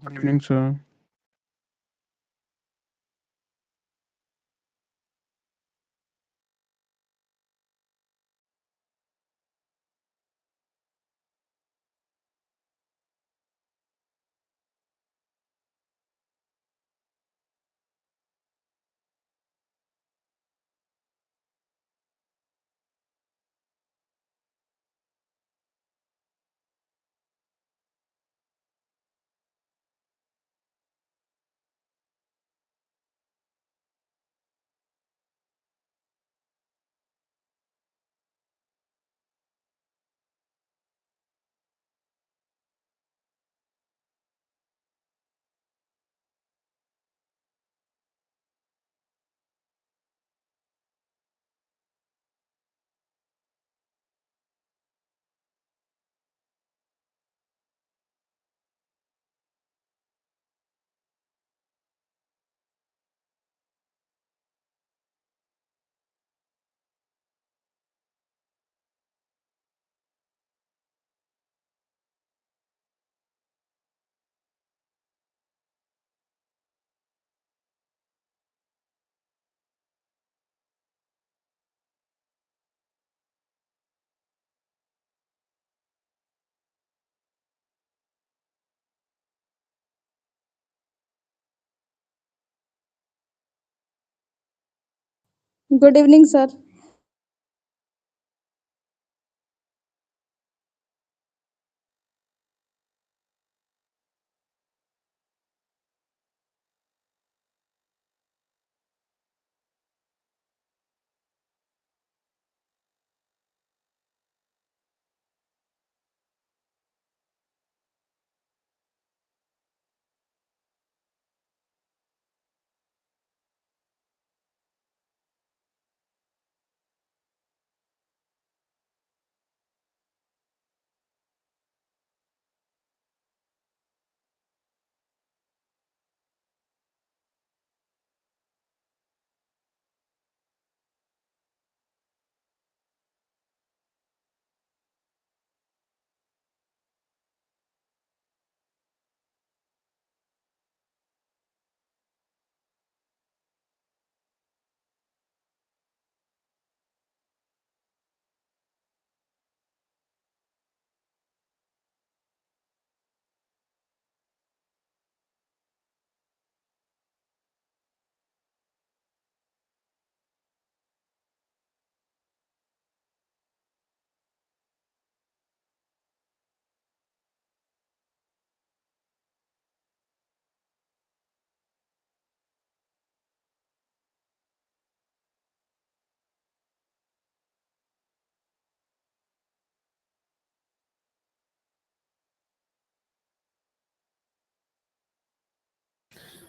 Good evening, sir. Good evening, sir.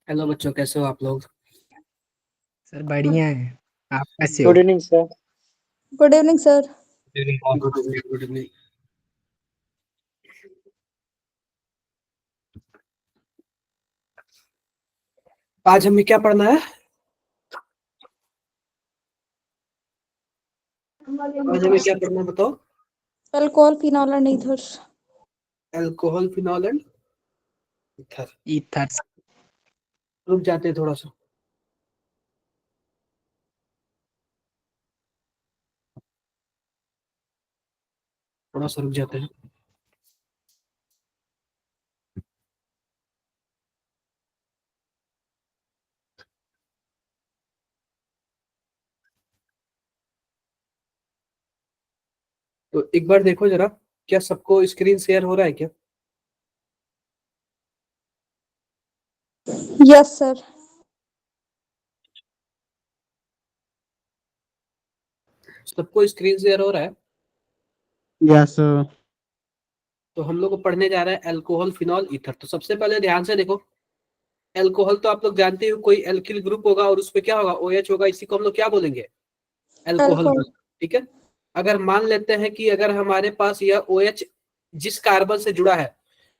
Hello बच्चों, कैसे हो आप लोग? सर बढ़िया है। आप कैसे हो? Good evening sir. Good evening, sir. Good evening, good evening. आज हमें क्या पढ़ना है? आज हमें क्या पढ़ना है बताओ? Alcohol, phenol, and ethers. Alcohol, phenol and ether. Ether. रुक जाते हैं थोड़ा सा। थोड़ा सा रुक जाते हैं। तो एक बार देखो जरा, क्या सबको स्क्रीन शेयर हो रहा है क्या? Yes, sir. सबको स्क्रीन शेयर हो रहा है? Yes, sir. तो हम लोग को पढ़ने जा रहा है अल्कोहल, फिनॉल, ईथर। तो सबसे पहले ध्यान से देखो, अल्कोहल तो आप लोग जानते हो, कोई एल्किल ग्रुप होगा और उसपे क्या होगा, OH होगा। इसी को हम लोग क्या बोलेंगे? Alcohol Alcohol. ग्रुप। ठीक है। अगर मान लेते हैं कि अगर हमारे पास यह OH जिस कार्बन से जुड़ा है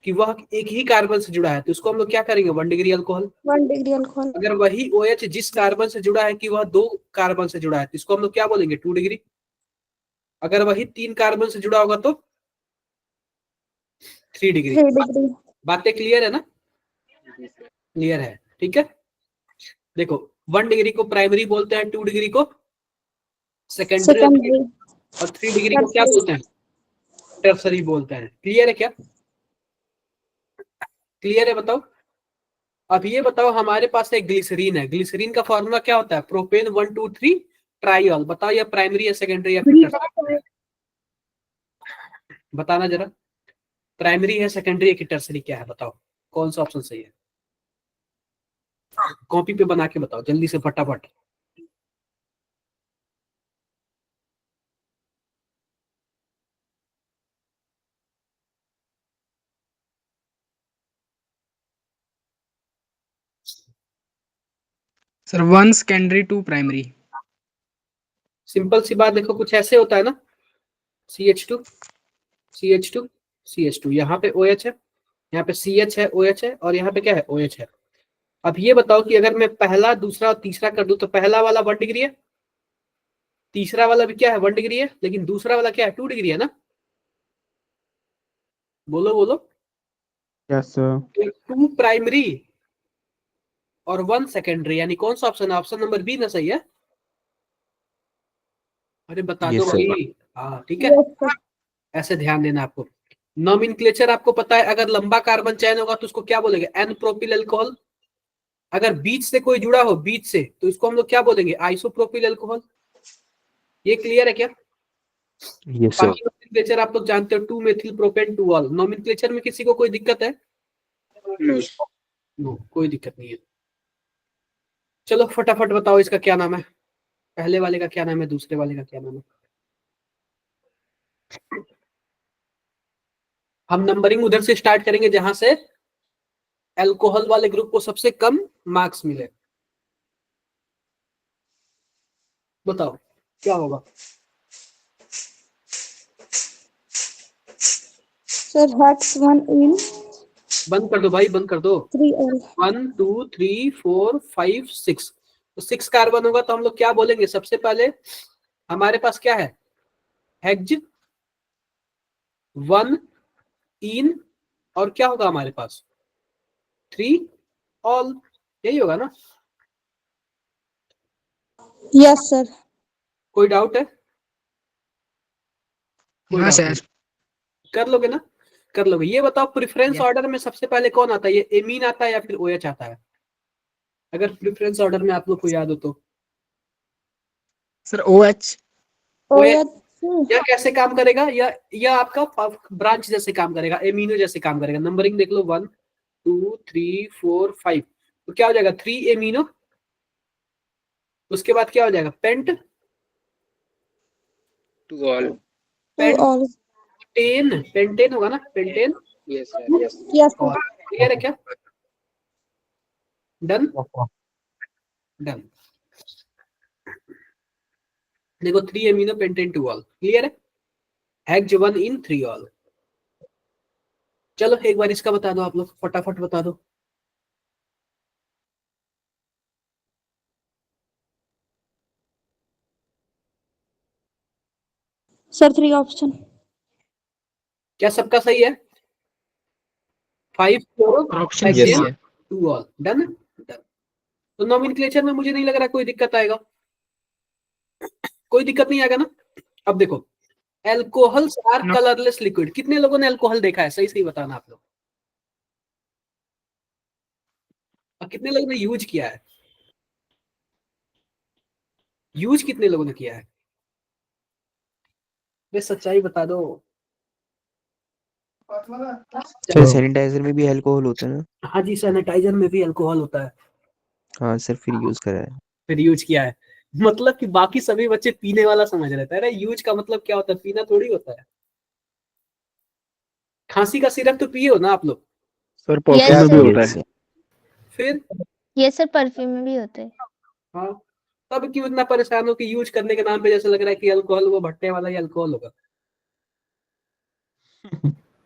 कि वह एक ही कार्बन से जुड़ा है, तो इसको हम लोग क्या करेंगे? 1 डिग्री अल्कोहल। 1 degree alcohol. अगर वही OH जिस कार्बन से जुड़ा है कि वह 2 कार्बन से जुड़ा है, तो इसको हम लोग क्या बोलेंगे? 2 डिग्री। अगर वही 3 कार्बन से जुड़ा होगा तो 3 डिग्री। 3 degree. बातें क्लियर है ना? क्लियर है? ठीक है, देखो 1 डिग्री को प्राइमरी बोलते हैं, 2 डिग्री को सेकेंडरी सेकेंडरी और 3 डिग्री को क्या बोलते हैं? टर्सरी बोलते हैं। क्लियर है क्या? क्लियर है? बताओ। अब ये बताओ, हमारे पास एक ग्लिसरीन है, ग्लिसरीन का फॉर्मूला क्या होता है? प्रोपेन 1,2,3 ट्राइऑल। बताओ ये प्राइमरी या सेकेंडरी या फिर टर्सरी? बताना जरा, प्राइमरी है, सेकेंडरी है कि टर्सरी, क्या है? बताओ कौन सा ऑप्शन सही है? कॉपी पे बना के बताओ जल्दी से, फटाफट। Sir 1 secondary 2 primary. सिंपल सी बात, देखो कुछ ऐसे होता है ना, CH2 CH2 CH2, यहाँ पे OH है, यहाँ पे CH है, OH है, और यहाँ पे क्या है? OH है। अब ये बताओ कि अगर मैं पहला, दूसरा और तीसरा कर दूं तो पहला वाला 1 डिग्री है, तीसरा वाला भी क्या है? 1 डिग्री है, लेकिन दूसरा वाला क्या है? 2 डिग्री है ना? बोलो बोलो। Yes, sir. 2 प्राइमरी और 1 सेकेंडरी, यानी कौन सा ऑप्शन है? ऑप्शन नंबर बी ना सही है? अरे बता दो Yes, sir. भाई। हाँ ठीक है, यस सर ऐसे ध्यान देना आपको। नॉमेनक्लेचर आपको पता है, अगर लंबा कार्बन चयन होगा तो उसको क्या बोलेंगे? N propyl alcohol. अगर बीच से कोई जुड़ा हो, बीच से, तो इसको हम लोग क्या बोलेंगे? Isopropyl alcohol. ये क्लियर है क्या? Yes, sir. बाकी नॉमेनक्लेचर आप लोग जानते हो, 2 मेथिल प्रोपेन 2 ऑल। नॉमेनक्लेचर में किसी को कोई दिक्कत है? नो, कोई दिक्कत नहीं है। चलो फटाफट बताओ इसका क्या नाम है? पहले वाले का क्या नाम है? दूसरे वाले का क्या नाम है? हम नंबरिंग उधर से स्टार्ट करेंगे जहां से अल्कोहल वाले ग्रुप को सबसे कम मार्क्स मिले। बताओ क्या होगा? सर हेक्स 1 इन बंद कर दो भाई, बंद कर दो। 3L 1 2 3 4 5 6, तो 6 कार्बन होगा तो हम लोग क्या बोलेंगे? सबसे पहले हमारे पास क्या है? हेक्ज 1 इन, और क्या होगा हमारे पास? 3 ऑल। यही होगा ना? यस सर कोई डाउट है? कोई हाँ डाउट नहीं? सर। कर लोगे ना? कर लोगे। ये बताओ प्रेफरेंस Yes. ऑर्डर में सबसे पहले कौन आता है? ये एमीन आता है या फिर OH आता है? अगर प्रेफरेंस ऑर्डर में आप लोग को याद हो तो। Sir OH। OH यह कैसे काम करेगा? यह आपका ब्रांच जैसे काम करेगा, एमिनो जैसे काम करेगा। नंबरिंग देख लो, 1 2 3 4 5, तो क्या हो जाएगा? 3 एमिनो, उसके बाद क्या हो जाएगा? Paint 2 all. 2 ऑल पेंटेन होगा ना? Pentane. Yes, sir. Yes. Yes sir clear है क्या? Done done. देखो 3 एमिनो पेंटेन 2 ऑल। क्लियर है? हेक्ज 1 इन 3 ऑल। चलो एक बार इसका बता दो आप लोग, फटाफट बता दो। सर 3 ऑप्शन क्या सबका सही है? 5 4 ऑप्शन Yes, सी sir. है। 2 ऑल। Done done. तो नॉमेनक्लेचर में मुझे नहीं लग रहा कोई दिक्कत आएगा। कोई दिक्कत नहीं आएगा ना? अब देखो, alcohols are No. Colourless liquid. कितने लोगों ने अल्कोहल देखा है? सही सही बताना आप लोग। और कितने लोगों ने यूज किया है? यूज कितने लोगों ने किया है? वे सच्चाई बता दो। सर सैनिटाइजर में भी अल्कोहल होता है ना? हाँ जी, सैनिटाइजर में भी अल्कोहल होता है। हाँ सर, फिर यूज करा है। फिर यूज किया है। मतलब कि बाकी सभी बच्चे पीने वाला समझ रहे थे। अरे यूज का मतलब क्या होता है? पीना थोड़ी होता है। खांसी का सिरप तो पिए हो ना आप लोग? सर Yes, परफ्यूम में भी sir. होता Yes, है। sir. फिर ये सर परफ्यूम में भी होते हैं। हाँ, तब क्यों इतना परेशान हो कि यूज करने के नाम पे जैसे लग रहा है कि अल्कोहल वो भट्टे वाला ही अल्कोहल होगा।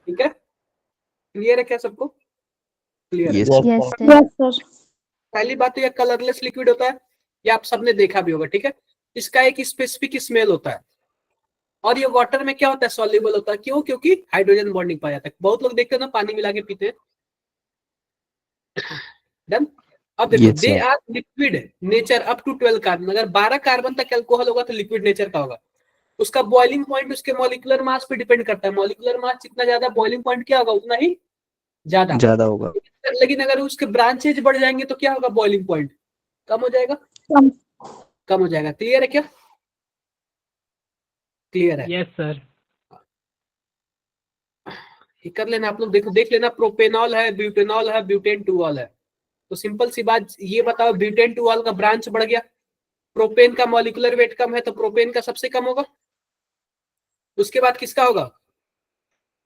ठीक है? क्लियर है क्या सबको? क्लियर है? Yes, sir. Yes sir. Yes sir पहली बात तो यह कलरलेस लिक्विड होता है, ये आप सबने देखा भी होगा। ठीक है? इसका एक स्पेसिफिक स्मेल होता है, और ये वाटर में क्या होता है? सॉल्युबल होता है। क्यों? क्योंकि हाइड्रोजन बॉन्डिंग पाया जाता है। बहुत लोग देखते हैं ना, पानी मिला के पीते हैं। डन। अब देखो Yes, दे sir. Are liquid nature up to 12 carbon, अगर 12 कार्बन तक एल्कोहल होगा तो लिक्विड नेचर का होगा। उसका बॉइलिंग पॉइंट उसके मॉलिक्यूलर मास पे डिपेंड करता है, मॉलिक्यूलर मास जितना ज्यादा बॉइलिंग पॉइंट क्या होगा उतना ही ज्यादा। ज्यादा होगा। लेकिन अगर उसके ब्रांचेज बढ़ जाएंगे तो क्या होगा, बॉइलिंग पॉइंट कम हो जाएगा, कम। कम हो जाएगा। क्लियर है क्या? क्लियर है? Yes sir. ये कर लेना आप लोग, देखो देख लेना, प्रोपेनॉल है, ब्यूटेनॉल है, ब्यूटेन टूऑल है। तो सिंपल सी बात ये बताओ, ब्यूटेन टूऑल का ब्रांच बढ़ गया, प्रोपेन का मॉलिक्यूलर वेट कम है तो प्रोपेन का सबसे कम होगा। उसके बाद किसका होगा,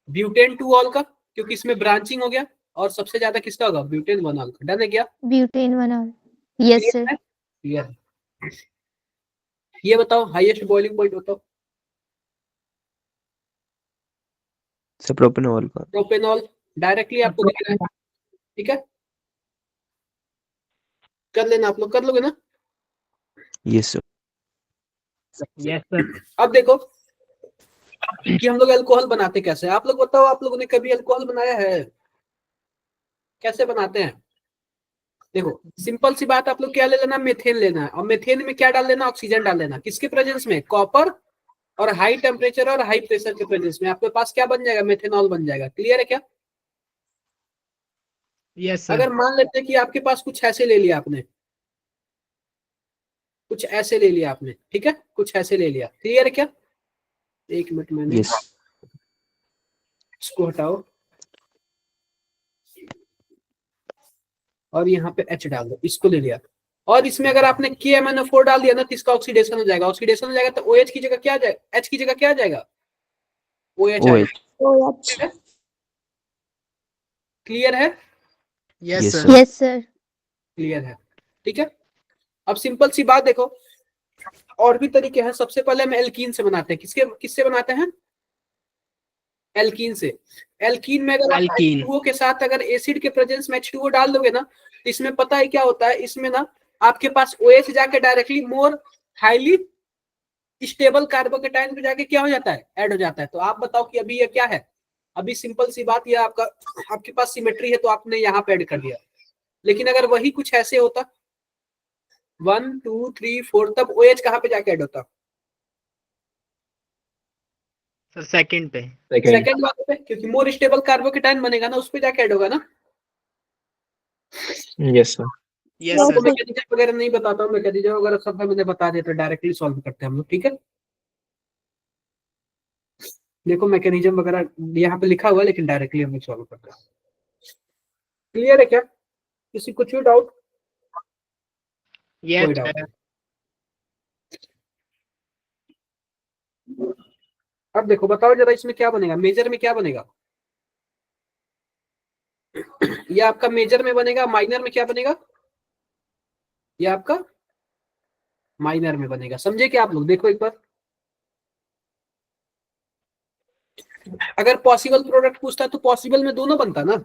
ब्यूटेन टूऑल का, क्योंकि इसमें ब्रांचिंग हो गया। और सबसे ज्यादा किसका होगा, ब्यूटेन वनॉल का। डन है क्या? Butanol. Yes sir. Clear है? ये बताओ हाईएस्ट बॉइलिंग पॉइंट बताओ। सर प्रोपेनॉल का। प्रोपेनॉल डायरेक्टली आपको दिख रहा है, ठीक है, कर लेना आप लोग, कर लोगे ना? Yes, sir. Yes sir. अब देखो कि हम लोग अल्कोहल बनाते कैसे हैं। आप लोग बताओ, आप लोगों ने कभी अल्कोहल बनाया है? कैसे बनाते हैं? देखो सिंपल सी बात, आप लोग क्या ले लेना, मेथेन लेना है, और मेथेन में क्या डाल लेना, ऑक्सीजन डाल लेना। किसके प्रेजेंस में, कॉपर और हाई टेम्परेचर और हाई प्रेशर के प्रेजेंस में आपके पास क्या बन जाएगा, मेथेनॉल बन जाएगा। क्लियर है क्या? Yes sir. अगर मान लेते हैं कि आपके पास कुछ ऐसे ले लिया आपने, कुछ ऐसे ले लिया आपने, ठीक है, कुछ ऐसे ले लिया। क्लियर है क्या? एक मिनट, मैंने Yes. इसको हटाओ और यहाँ पे H डाल दो, इसको ले लिया। और इसमें अगर आपने KMnO4 डाल दिया ना तो इसका ऑक्सीडेशन हो जाएगा, ऑक्सीडेशन हो जाएगा तो OH की जगह क्या आ जाएगा, H की जगह क्या आ जाएगा, OH आएगा। OH. OH। क्लियर है? Yes Yes, sir. sir. Yes sir. Clear है, ठीक है। अब सिंपल सी बात देखो, और भी तरीके हैं। सबसे पहले हम एल्कीन से बनाते हैं, किससे बनाते हैं, एल्कीन से। एल्कीन में अगर आप एल्कीन। H2O के साथ अगर एसिड के प्रेजेंस में H2O डाल दोगे ना तो इसमें पता है क्या होता है, इसमें ना आपके पास OH जाके डायरेक्टली मोर हाईली स्टेबल कार्बोकेटाइन पे जाके क्या हो जाता है, ऐड हो जाता है। तो आप बताओ कि अभी ये क्या है, अभी सिंपल सी बात, ये आपका, आपके पास सिमेट्री है तो आपने यहाँ पे ऐड कर दिया। लेकिन अगर वही कुछ ऐसे होता 1 2 3 4, तब OH कहाँ पे जाके ऐड होता, सर सेकंड पे। सेकंड वाले पे, क्योंकि मोर स्टेबल कार्बोकेटाइन बनेगा ना, उस पे जाके ऐड होगा ना। Yes, sir. यस आपको सर। मैकेनिज्म वगैरह नहीं बताता हूँ, मैकेनिज्म वगैरह सब मैंने बता दिया, तो डायरेक्टली सॉल्व करते हैं हम लोग, ठीक है। देखो मैकेनिज्म वगैरह यहाँ पे लिखा हुआ है, लेकिन डायरेक्टली हम लोग सॉल्व करते हैं। क्लियर है क्या? किसी कुछ भी डाउट? कोई यस डाउट सर। नहीं। अब देखो बताओ जरा, इसमें क्या बनेगा, मेजर में क्या बनेगा, ये आपका मेजर में बनेगा, माइनर में क्या बनेगा, ये आपका माइनर में बनेगा। समझे क्या आप लोग? देखो एक बार, अगर पॉसिबल प्रोडक्ट पूछता तो पॉसिबल में दोनों बनता ना।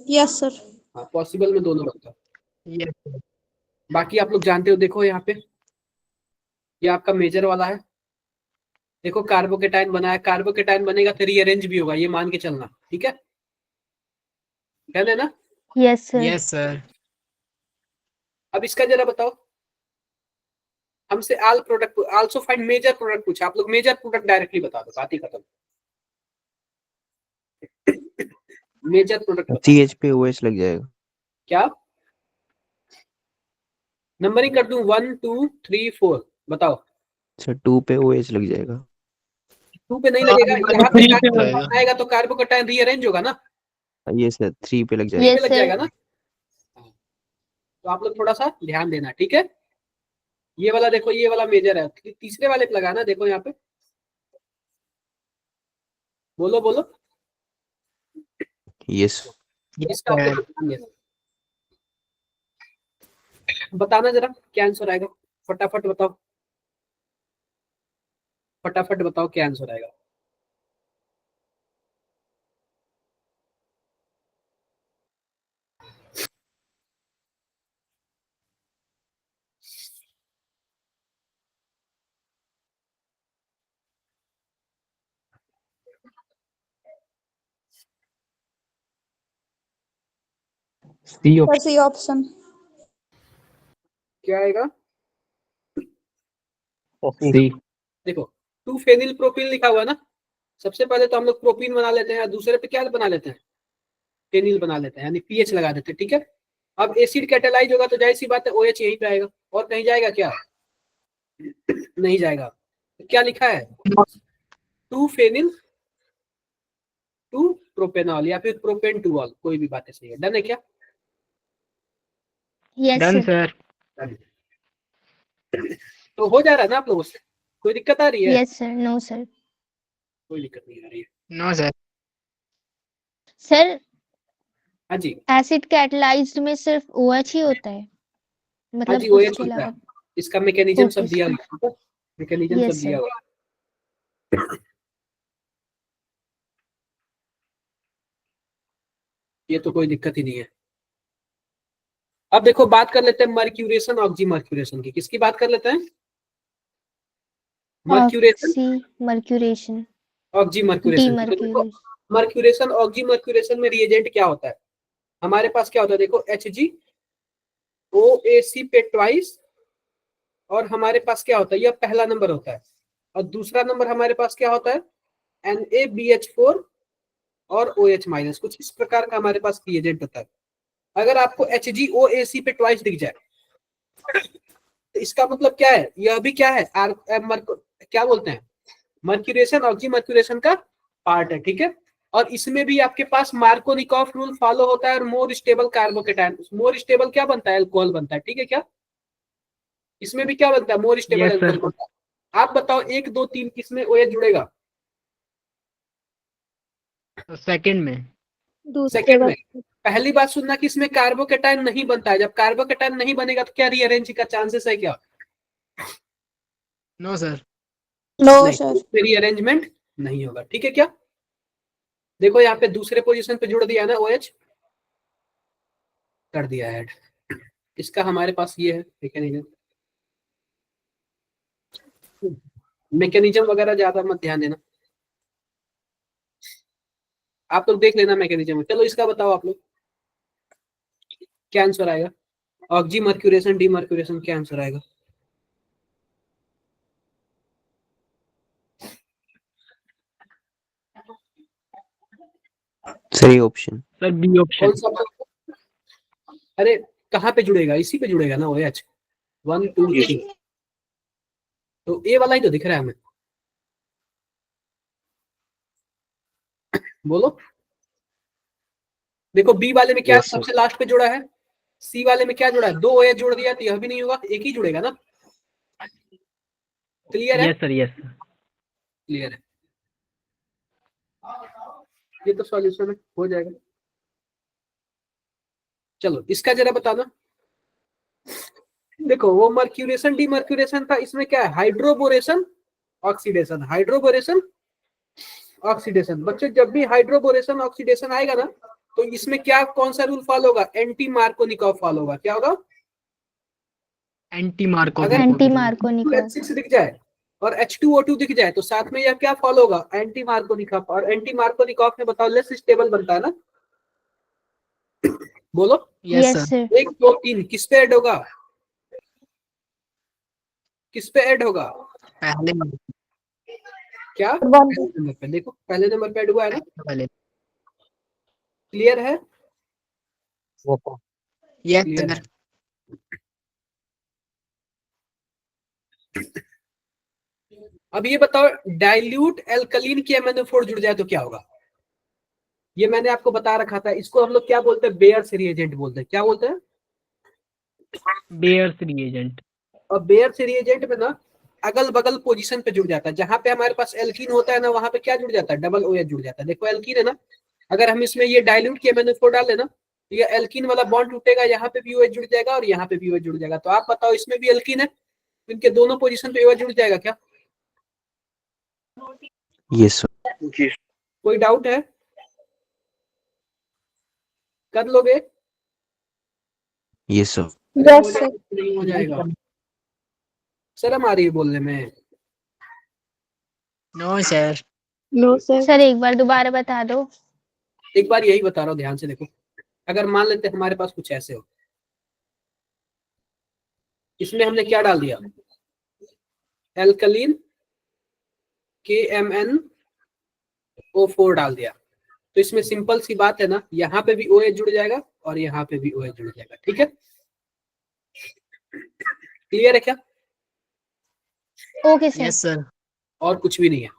Yes sir. हाँ, पॉसिबल में दोनों बनता। Yes sir. बाकी आप लोग जानते हो, देखो यहाँ पे ये आपका मेजर वाला है। देखो कार्बोकेटाइन बना है, कार्बोकेटाइन बनेगा तो रीअरेंज भी होगा, ये मान के चलना, ठीक है, है ना। Yes sir. Yes sir. अब इसका जरा बताओ, हमसे all product also find major product पूछा, आप लोग मेजर प्रोडक्ट डायरेक्टली बता दो, बात ही खत्म। मेजर प्रोडक्ट बताओ CH पे OH लग जाएगा। क्या, नंबरिंग कर दूं 1 2 3 4, बताओ। सर 2 पे OH लग जाएगा। 2 पे नहीं लगेगा, यहाँ पे थ्री पे रहेगा। कार्बोकेटाइन आएगा तो कार्बोकेटाइन रीअरेंज होगा ना, ये सर 3 पे लग 3 जाएगा। पे यस लग जाएगा सर। ना। तो आप लोग थोड़ा सा ध्यान देना, ठीक है। ये वाला देखो, ये वाला मेजर है, तीसरे वाले पे लगाना, देखो यहाँ पे, बोलो बोलो, Yes. यस इसका आप सर। लोग ध्यान देना। बताना जरा क्या आंसर आएगा, फटाफट बताओ, फटाफट बताओ क्या आंसर आएगा। सी सर सी ऑप्शन। क्या आएगा? सी देखो 2 फेनिल प्रोपिल लिखा हुआ है ना, सबसे पहले तो हम लोग प्रोपीन बना लेते हैं, दूसरे पे क्या बना लेते हैं? फेनिल बना लेते हैं, यानी पीएच लगा देते हैं। ठीक है, अब एसिड कैटेलाइज होगा तो जाहिर सी बात है OH यहीं पे आएगा, और कहीं जाएगा क्या? नहीं जाएगा। तो क्या लिखा है? 2 फेनिल 2 प्रोपेनॉल या फिर प्रोपेन 2 ऑल, कोई भी बात सही है। डन है क्या? Yes done sir. सर। तो हो जा रहा है ना आप लोगों से? कोई दिक्कत आ रही है? Yes sir. No sir. कोई दिक्कत नहीं आ रही है। No sir. सर हाँ जी, एसिड कैटलाइज्ड में सिर्फ OH ही होता है, हाँ मतलब जी, OH उसके होता है। अलावा? इसका मैकेनिज्म सब ओके दिया सर। हुआ है, मैकेनिज्म सब यस दिया सर। हुआ है। ये तो कोई दिक्कत ही नहीं है। अब देखो बात कर लेते हैं मर्क्यूरेशन ऑक्सी मर्क्यूरेशन की। किसकी बात कर लेते हैं? Mercuration oxy mercuration, oxy mercuration की। तो देखो डीमर्क्यूरेशन। मर्क्यूरेशन ऑक्सी मर्क्यूरेशन में रिएजेंट क्या होता है? हमारे पास क्या होता है? देखो HgOAc पे ट्वाइस, और हमारे पास क्या होता है? यह पहला नंबर होता है, और दूसरा नंबर हमारे पास क्या होता है? NaBH4 और OH माइनस, कुछ इस प्रकार का हमारे पास रिएजेंट होता है। अगर आपको HgOAc पे ट्वाइस दिख जाए तो इसका मतलब क्या है? यह भी क्या है? क्या बोलते हैं? मर्क्यूरेशन ऑक्सी मर्क्यूरेशन का पार्ट है। ठीक है, और इसमें भी आपके पास मार्कोनिकॉफ रूल फॉलो होता है, और more stable carbocation, more stable क्या बनता है? अल्कोहल बनता है। ठीक है क्या? इसमें भी क्या बनता है? More stable yes alcohol sir. बनता है। आप बताओ 1 2 3 किसमें OH जुड़ेगा? सेकंड में। दूसरे सेकंड में। बार। पहली बात सुनना कि इसमें कार्बोकेटायन नहीं बनता है। जब कार्बोकेटायन नहीं बनेगा तो क्या रीअरेंज का चांसेस है क्या? No sir. नो नहीं, सर। रीअरेंजमेंट नहीं होगा। ठीक है क्या? देखो यहाँ पे दूसरे पोजीशन पे जुड़ दिया ना OH, कर दिया ऐड। इसका हमारे पास ये है मैकेनिज्म। मैकेनिज्म वगैरह ज्यादा मत ध्यान देना, आप लोग देख लेना मैकेनिज्म। चलो इसका बताओ आप लोग, क्या आंसर आएगा? ऑक्सी मर्क्यूरेशन डी मर्क्यूरेशन, क्या आंसर आएगा? सही ऑप्शन। सर बी कौन ऑप्शन। सा? अरे कहाँ पे जुड़ेगा? इसी पे जुड़ेगा ना OH 1 2 3। तो ए वाला ही तो दिख रहा है हमें। बोलो। देखो बी वाले में क्या Yes, sir. सबसे लास्ट पे जुड़ा है? सी वाले में क्या जुड़ा है? 2 OH जुड़ दिया तो यह भी नहीं होगा, एक ही जुड़ेगा ना। क्लियर है? Yes sir. Yes sir. Clear है। ये तो सॉल्यूशन है, हो जाएगा। चलो इसका जरा बताना। देखो वो मर्क्यूरेशन डीमर्क्यूरेशन था, इसमें क्या है? Hydroboration oxidation, hydroboration oxidation. बच्चों जब भी हाइड्रोबोरेशन ऑक्सीडेशन आएगा ना, तो इसमें क्या कौन सा रूल फॉलो होगा? एंटी मार्कोनिकॉफ फॉलो होगा। क्या होगा? Anti Markov. अगर एंटी मार्कोनिकॉफ। H6 दिख जाए और H2O2 दिख जाए तो साथ में यह क्या फॉलो होगा? Anti Markovnikov. और एंटी मार्कोनिकॉफ में बताओ लेस स्टेबल बनता है ना। बोलो। Yes yes sir. सर। 1 2 3 किस पे ऐड होगा? किस पे ऐड होगा? पहले क्या? वन। पहले नंबर पे। देखो पहले नंबर पे ऐड हुआ है ना। वाले। क्लियर है? यस क्लियर है। सर। अब ये बताओ डाइल्यूट एल्कलीन की MnO4 जुड़ जाए तो क्या होगा? ये मैंने आपको बता रखा था, इसको हम लोग क्या बोलते हैं? बेयर्स रिएजेंट बोलते हैं। क्या बोलते हैं? Bears reagent. और बेयर्स रिएजेंट में ना अगल बगल पोजीशन पे जुड़ जाता है। जहां पे हमारे पास एल्कीन होता है ना, वहां पे क्या जुड़ जाता है? डबल OH जुड़ जाता है। देखो एल्कीन है ना, अगर हम इसमें ये डाइल्यूट की MnO4 डाल लेना, तो ये एल्कीन वाला बॉन्ड टूटेगा, यहाँ पे भी OH जुड़ जाएगा और यहाँ पे भी OH जुड़ जाएगा। तो आप बताओ इसमें भी एल्कीन है, इनके दोनों पोजीशन पे OH जुड़ जाएगा क्या? Yes, sir. कोई डाउट है? कर लोगे? Yes, sir. Yes sir. नहीं हो जाएगा, शर्म आ रही है बोलने में। No sir. No sir. Sir एक बार दोबारा बता दो। एक बार यही बता रहा हूँ, ध्यान से देखो। अगर मान लेते हैं हमारे पास कुछ ऐसे हो, इसमें हमने क्या डाल दिया, एल्कलीन KMnO4 डाल दिया, तो इसमें सिंपल सी बात है ना, यहाँ पे भी OH जुड़ जाएगा और यहाँ पे भी OH जुड़ जाएगा। ठीक है, क्लियर है क्या? Okay sir. Yes sir. और कुछ भी नहीं है।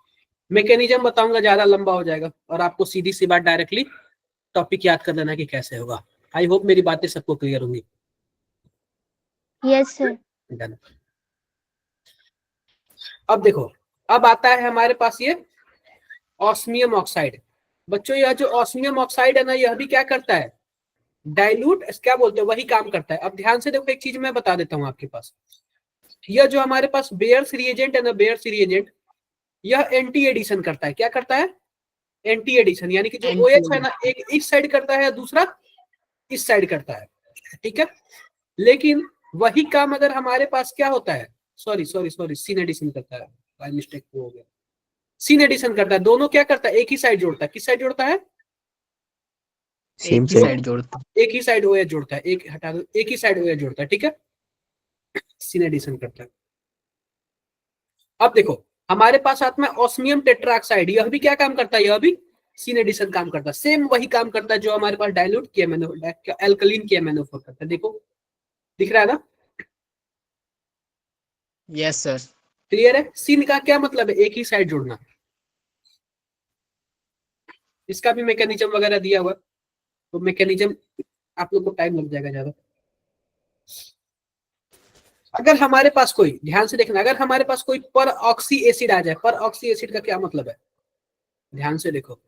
मैकेनिज्म बताऊंगा, ज्यादा लंबा हो जाएगा और आपको सीधी सी बात डायरेक्टली टॉपिक याद कर लेना कि कैसे होगा। आई होप मेरी बातें सबको क्लियर होंगी। Yes sir. डन। अब देखो, अब आता है हमारे पास ये ऑस्मियम ऑक्साइड। बच्चों यह जो ऑस्मियम ऑक्साइड है ना, यह भी क्या करता है, डाइल्यूट क्या बोलते हैं, वही काम करता है। अब ध्यान से देखो, एक चीज मैं बता देता हूं आपके पास, यह जो हमारे पास बेयर्स रिएजेंट है ना, बेयर्स रिएजेंट, यह एंटी एडिशन करता है। क्या करता है? एंटी एडिशन, यानी कि जो OH है ना, एक इस साइड करता है, दूसरा इस साइड करता है। ठीक है, लेकिन वही काम अगर हमारे पास क्या होता है, सॉरी सीन एडिशन करता है, बाय मिस्टेक हो गया, सीन एडिशन करता है, दोनों क्या करता है, एक ही साइड जोड़ता है। किस साइड जोड़ता है? सेम एक ही साइड। साइड जोड़ता हूँ। एक ही साइड OH जोड़ता है, एक हटा दो, एक ही साइड OH जोड़ता है। ठीक है, सीन एडिशन करता है। अब देखो, हमारे पास साथ में ऑस्मियम टेट्राऑक्साइड, यह भी क्या काम करता है, यह भी सीन एडिशन काम करता है। सेम वही काम करता है जो हमारे पास डाइल्यूट एल्कलीन KMnO4 करता है। देखो, दिख रहा है ना? Yes sir. क्लियर है? सीन का क्या मतलब है, एक ही साइड जोड़ना। इसका भी मैकेनिज्म वगैरह दिया हुआ, तो मैकेनिज्म आप लोग को टाइम लग जाएगा ज्यादा। अगर हमारे पास कोई, ध्यान से देखना, अगर हमारे पास कोई पर ऑक्सी एसिड आ जाए, पर ऑक्सी एसिड का क्या मतलब है, ध्यान से देखो,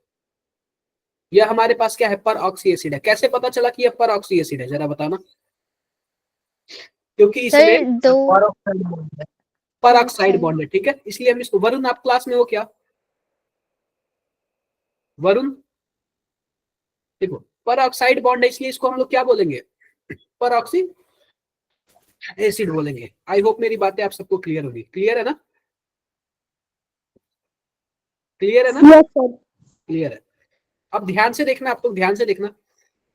यह हमारे पास क्या है, पर ऑक्सी एसिड है। कैसे पता चला कि यह पर ऑक्सी एसिड है, जरा बताना? क्योंकि इसमें सर दो पर ऑक्साइड बॉन्ड है। ठीक है, इसलिए हम इसको, वरुण आप क्लास में हो क्या? वरुण, देखो पर ऑक्साइड बॉन्ड है, इसलिए इसको हम लोग क्या बोलेंगे, पर ऑक्सी एसिड बोलेंगे। आई होप मेरी बातें आप सबको क्लियर होगी। क्लियर है ना? क्लियर है ना? Yes sir. क्लियर है। अब ध्यान से देखना, आप लोग ध्यान से देखना,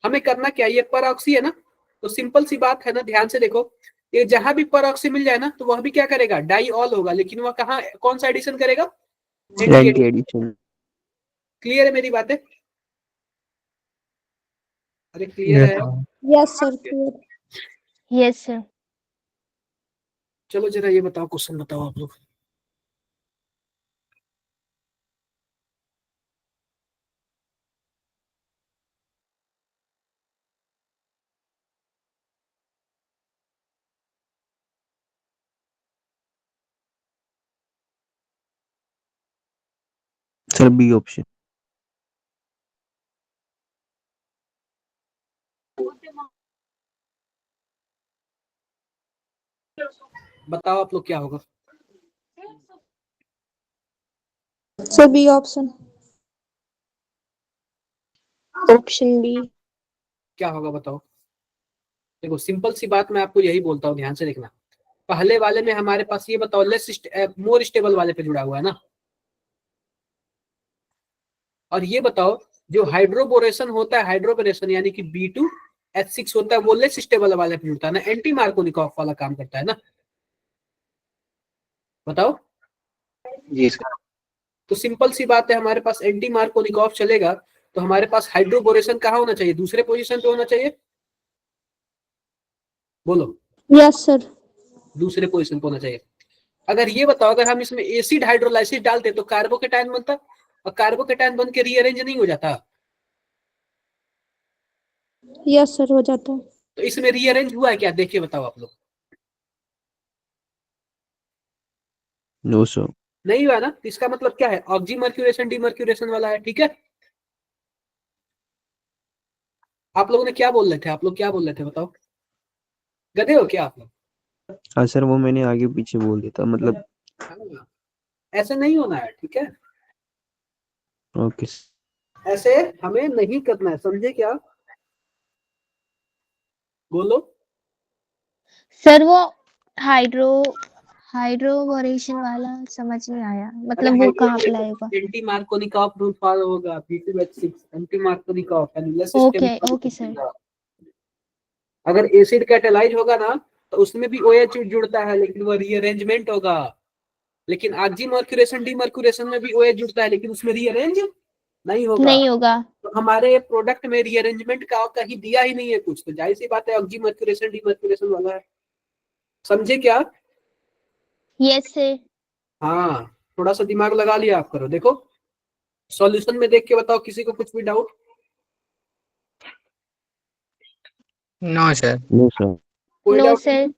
हमें करना क्या, ये पर ऑक्सी है ना, तो सिंपल सी बात है ना, ध्यान से देखो, ये जहां भी पर ऑक्सी मिल जाए ना, तो वह भी क्या करेगा, डाई ऑल होगा, लेकिन वह कहाँ, कौन सा एडिशन करेगा? Anti addition. क्लियर है मेरी बातें? अरे क्लियर है? Yes sir clear. Yes sir. चलो जरा ये बताओ, क्वेश्चन बताओ आप लोग। Sir B option. बताओ आप लोग क्या होगा? Sir B option. Option B. क्या होगा बताओ? देखो सिंपल सी बात, मैं आपको यही बोलता हूँ, ध्यान से देखना, पहले वाले में हमारे पास ये बताओ, लेस मोर स्टेबल वाले पे जुड़ा हुआ है ना, और ये बताओ जो हाइड्रोबोरेशन होता है, हाइड्रोबोरेशन यानी कि B2H6 होता है, वो लेस स्टेबल वाले पे जुड़ता है ना, एंटी मार्कोनिकॉफ वाला काम करता है ना, बताओ? जी सर। तो सिंपल सी बात है, हमारे पास एंटी मार्कोनिकॉफ चलेगा, तो हमारे पास हाइड्रोबोरेशन कहाँ होना चाहिए, दूसरे पोजीशन पे होना चाहिए, बोलो? Yes sir. दूसरे पोजीशन पे होना चाहिए। अगर ये बताओ, अगर हम इसमें एसिड हाइड्रोलाइसिस डालते तो कार्बोकेटायन बनता, और कार्बोकेटायन बन के रीअरेंज नहीं हो जाता? यस सर हो जाता है। तो इसमें रीअरेंज हुआ है क्या, देखिए बताओ आप लोग? No sir. नहीं हुआ ना, तो इसका मतलब क्या है, ऑक्सीमर्क्यूरेशन डीमर्क्यूरेशन वाला है। ठीक है, आप लोगों ने क्या बोल रहे थे, आप लोग क्या बोल रहे थे बताओ, गधे हो क्या आप लोग? हाँ सर, वो मैंने आगे पीछे बोल दिया था, मतलब। हाँ, ऐसे नहीं होना है। ठीक है, ओके। ऐसे हमें नहीं करना है, समझे क्या? बोलो। सर वो हाइड्रो हाइड्रोबोरेशन वाला समझ नहीं आया, मतलब वो कहाँ अप्लाई होगा? एंटी मार्कोनिकॉफ रूल फॉलो होगा, P2H6 anti Markovnikov analysis okay okay sir. अगर एसिड कैटालाइज होगा ना तो उसमें भी OH जुड़ता है, लेकिन वो रीअरेंजमेंट होगा। लेकिन ऑक्सीमर्क्यूरेशन डीमर्क्यूरेशन में भी OH जुड़ता है, लेकिन उसमें रीअरेंज नहीं होगा। नहीं होगा। तो हमारे प्रोडक्ट में रीअरेंजमेंट का कहीं दिया ही नहीं है कुछ, तो जाहिर सी बात है ऑक्सीमर्क्यूरेशन डीमर्क्यूरेशन वाला है। समझे क्या? Yes sir. हाँ, थोड़ा सा दिमाग लगा लिया आप करो। देखो सॉल्यूशन में देख के बताओ, किसी को कुछ भी doubt? No sir. No sir. कोई no doubt? Sir.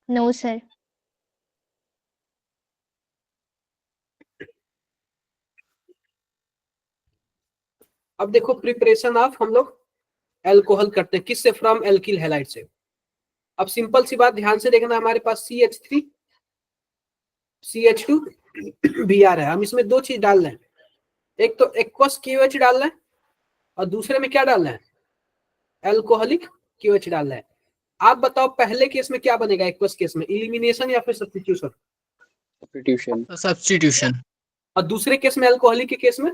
No sir. अब देखो प्रिपरेशन ऑफ हम लोग एल्कोहल करते हैं किससे? फ्रॉम एल्किल हैलाइड से। अब सिंपल सी बात ध्यान से देखना, हमारे पास CH3 CH2 Br है। हम इसमें दो चीज डाल रहे हैं, एक तो एक्वस KOH डाल रहे हैं और दूसरे में क्या डाल रहे हैं? एल्कोहलिक KOH डाल रहे हैं। आप बताओ पहले केस में क्या बनेगा? एक्वस केस में इलिमिनेशन या फिर सब्स्टिट्यूशन? सब्स्टिट्यूशन। और दूसरे केस में एल्कोहलिक के केस में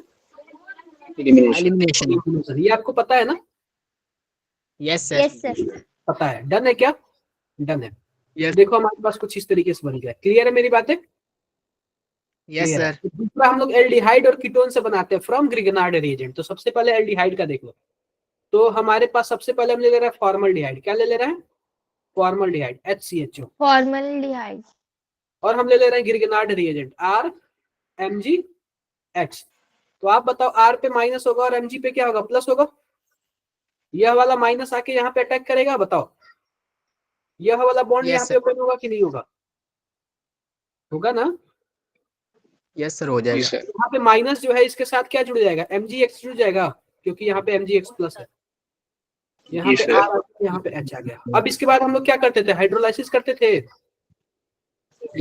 एलिमिनेशन। ये आपको पता है ना? Yes sir. Yes sir. पता है। डन है क्या? डन है। यस। देखो हमारे पास कुछ इस तरीके से बन गया। क्लियर है मेरी बातें? यस Clear है। सर। दूसरा हम लोग एल्डिहाइड और कीटोन से बनाते हैं फ्रॉम ग्रिगनार्ड रिएजेंट। तो सबसे पहले एल्डिहाइड का देख लो। तो हमारे पास सबसे पहले हम ले रहे हैं फॉर्मल्डिहाइड। क्या ले रहे हैं? Formaldehyde HCHO। फॉर्मल्डिहाइड। और हम ले रहे हैं ग्रिगनार्ड रिएजेंट RMgH। तो आप बताओ R पे माइनस होगा और Mg पे क्या होगा? प्लस होगा। यह वाला माइनस आके यहाँ पे अटैक करेगा। बताओ यह वाला बॉन्ड Yes, यहाँ पे sir. ओपन होगा कि नहीं होगा? होगा ना? यस सर, हो जाएगा। यहाँ पे माइनस जो है इसके साथ क्या जुड़ जाएगा? MgX जुड़ जाएगा, क्योंकि यहाँ पे MgX प्लस है। यहाँ पे R यहाँ पे H आ गया। अब इसके बाद हम लोग क्या करते थे? हाइड्रोलाइसिस करते थे।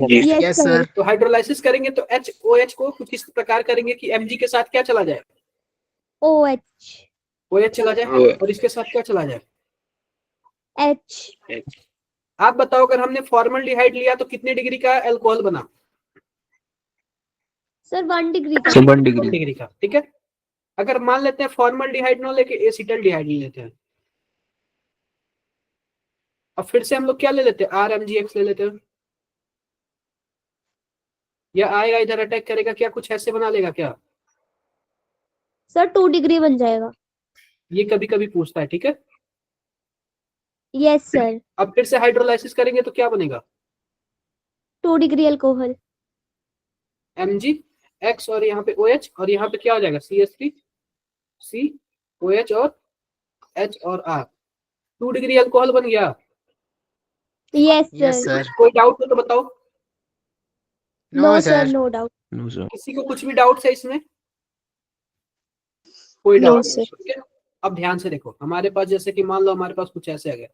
Yes yes sir. सर। तो हाइड्रोलाइसिस करेंगे तो HOH को कुछ इस प्रकार करेंगे कि Mg के साथ क्या चला जाए? OH OH चला जाए। और इसके साथ क्या चला जाए? H आप बताओ अगर हमने फॉर्मल्डिहाइड लिया तो कितने डिग्री का अल्कोहल बना? सर 1 डिग्री का। Sir 1 degree. डिग्री का। ठीक है। अगर मान लेते हैं फॉर्मल्डिहाइड ना लेके एसिटल्डिहाइड ले लेते हैं, अब फिर से हम लोग क्या ले लेते हैं? RMgX ले लेते हैं। या आएगा इधर अटैक करेगा क्या? कुछ ऐसे बना लेगा क्या? सर 2 डिग्री बन जाएगा। ये कभी कभी पूछता है। ठीक है। Yes sir. अब फिर से हाइड्रोलाइसिस करेंगे तो क्या बनेगा? 2 डिग्री अल्कोहल। MgX और यहाँ पे OH और यहाँ पे क्या हो जाएगा? CH3 COH और H और R। 2 डिग्री अल्कोहल बन गया। Yes yes sir. सर। कोई डाउट हो तो बताओ। No no sir, sir. No doubt. No sir. किसी को कुछ भी डाउट है इसमें? कोई No, डाउट sir. नहीं। ठीक है। अब ध्यान से देखो, हमारे पास जैसे कि मान लो हमारे पास कुछ ऐसे आ गया।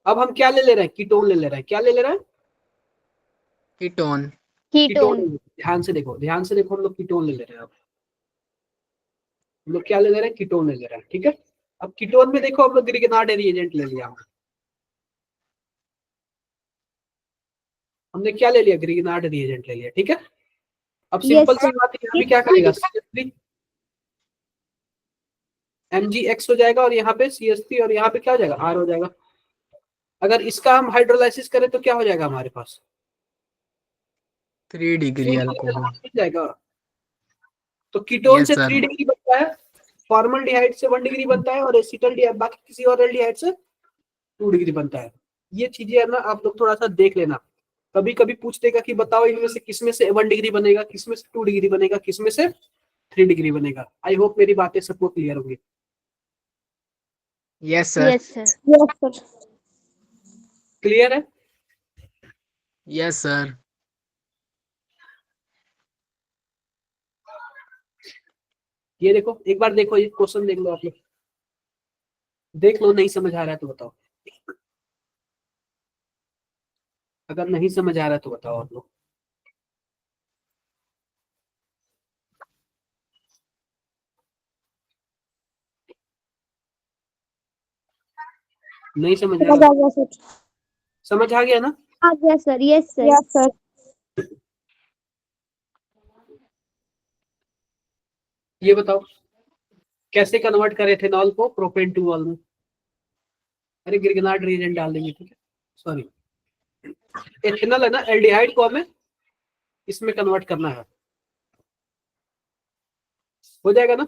अब हम क्या ले रहे हैं? कीटोन ले रहे हैं। क्या ले रहे हैं? कीटोन। कीटोन। ध्यान से देखो, ध्यान से देखो, हम लोग कीटोन ले रहे हैं। अब हम लोग क्या ले रहे हैं? कीटोन ले रहे हैं। ठीक है। अब कीटोन में देखो हम लोग ग्रिगनार्ड रिएजेंट ले लिया। हमने क्या ले लिया? ग्रिगनार्ड रिएजेंट ले लिया। ठीक है। अब सिंपल सी बात है, यहाँ भी क्या करेगा? CH3 MgX हो जाएगा और यहाँ पे CH3 और यहाँ पे क्या हो जाएगा? R हो जाएगा। अगर इसका हम हाइड्रोलाइसिस करें तो क्या हो जाएगा हमारे पास? 3 डिग्री अल्कोहल। मिल जाएगा। तो कीटोन Yes, से sir. 3 डिग्री बनता है, फॉर्मल्डिहाइड से 1 डिग्री बनता है और एसिटल्डिहाइड बाकी किसी और एल्डिहाइड से 2 डिग्री बनता है। ये चीजें है ना, आप लोग थोड़ा सा देख लेना। कभी कभी पूछ देगा कि बताओ इनमें से किसमें से 1 डिग्री बनेगा, किसमें से 2 डिग्री बनेगा, किसमें से 3 डिग्री बनेगा। आई होप मेरी बातें सबको क्लियर होंगी। Yes sir. Yes sir. Yes sir. Clear है? Yes sir. ये देखो एक बार देखो, ये क्वेश्चन देख लो आप लोग। देख लो, नहीं समझ आ रहा है तो बताओ। अगर नहीं समझ आ रहा है तो बताओ आप लोग। नहीं समझ आ समझ रहा? आ गया सर। समझ आ गया ना? हाँ yes sir, yes sir. Yes sir. ये बताओ कैसे कन्वर्ट करें एथेनॉल को प्रोपेन टू ऑल में? अरे गिरगनार्ड रिएजेंट डाल देंगे, ठीक है, सॉरी एथेनॉल है ना, एल्डिहाइड को हमें इसमें कन्वर्ट करना है, हो जाएगा ना,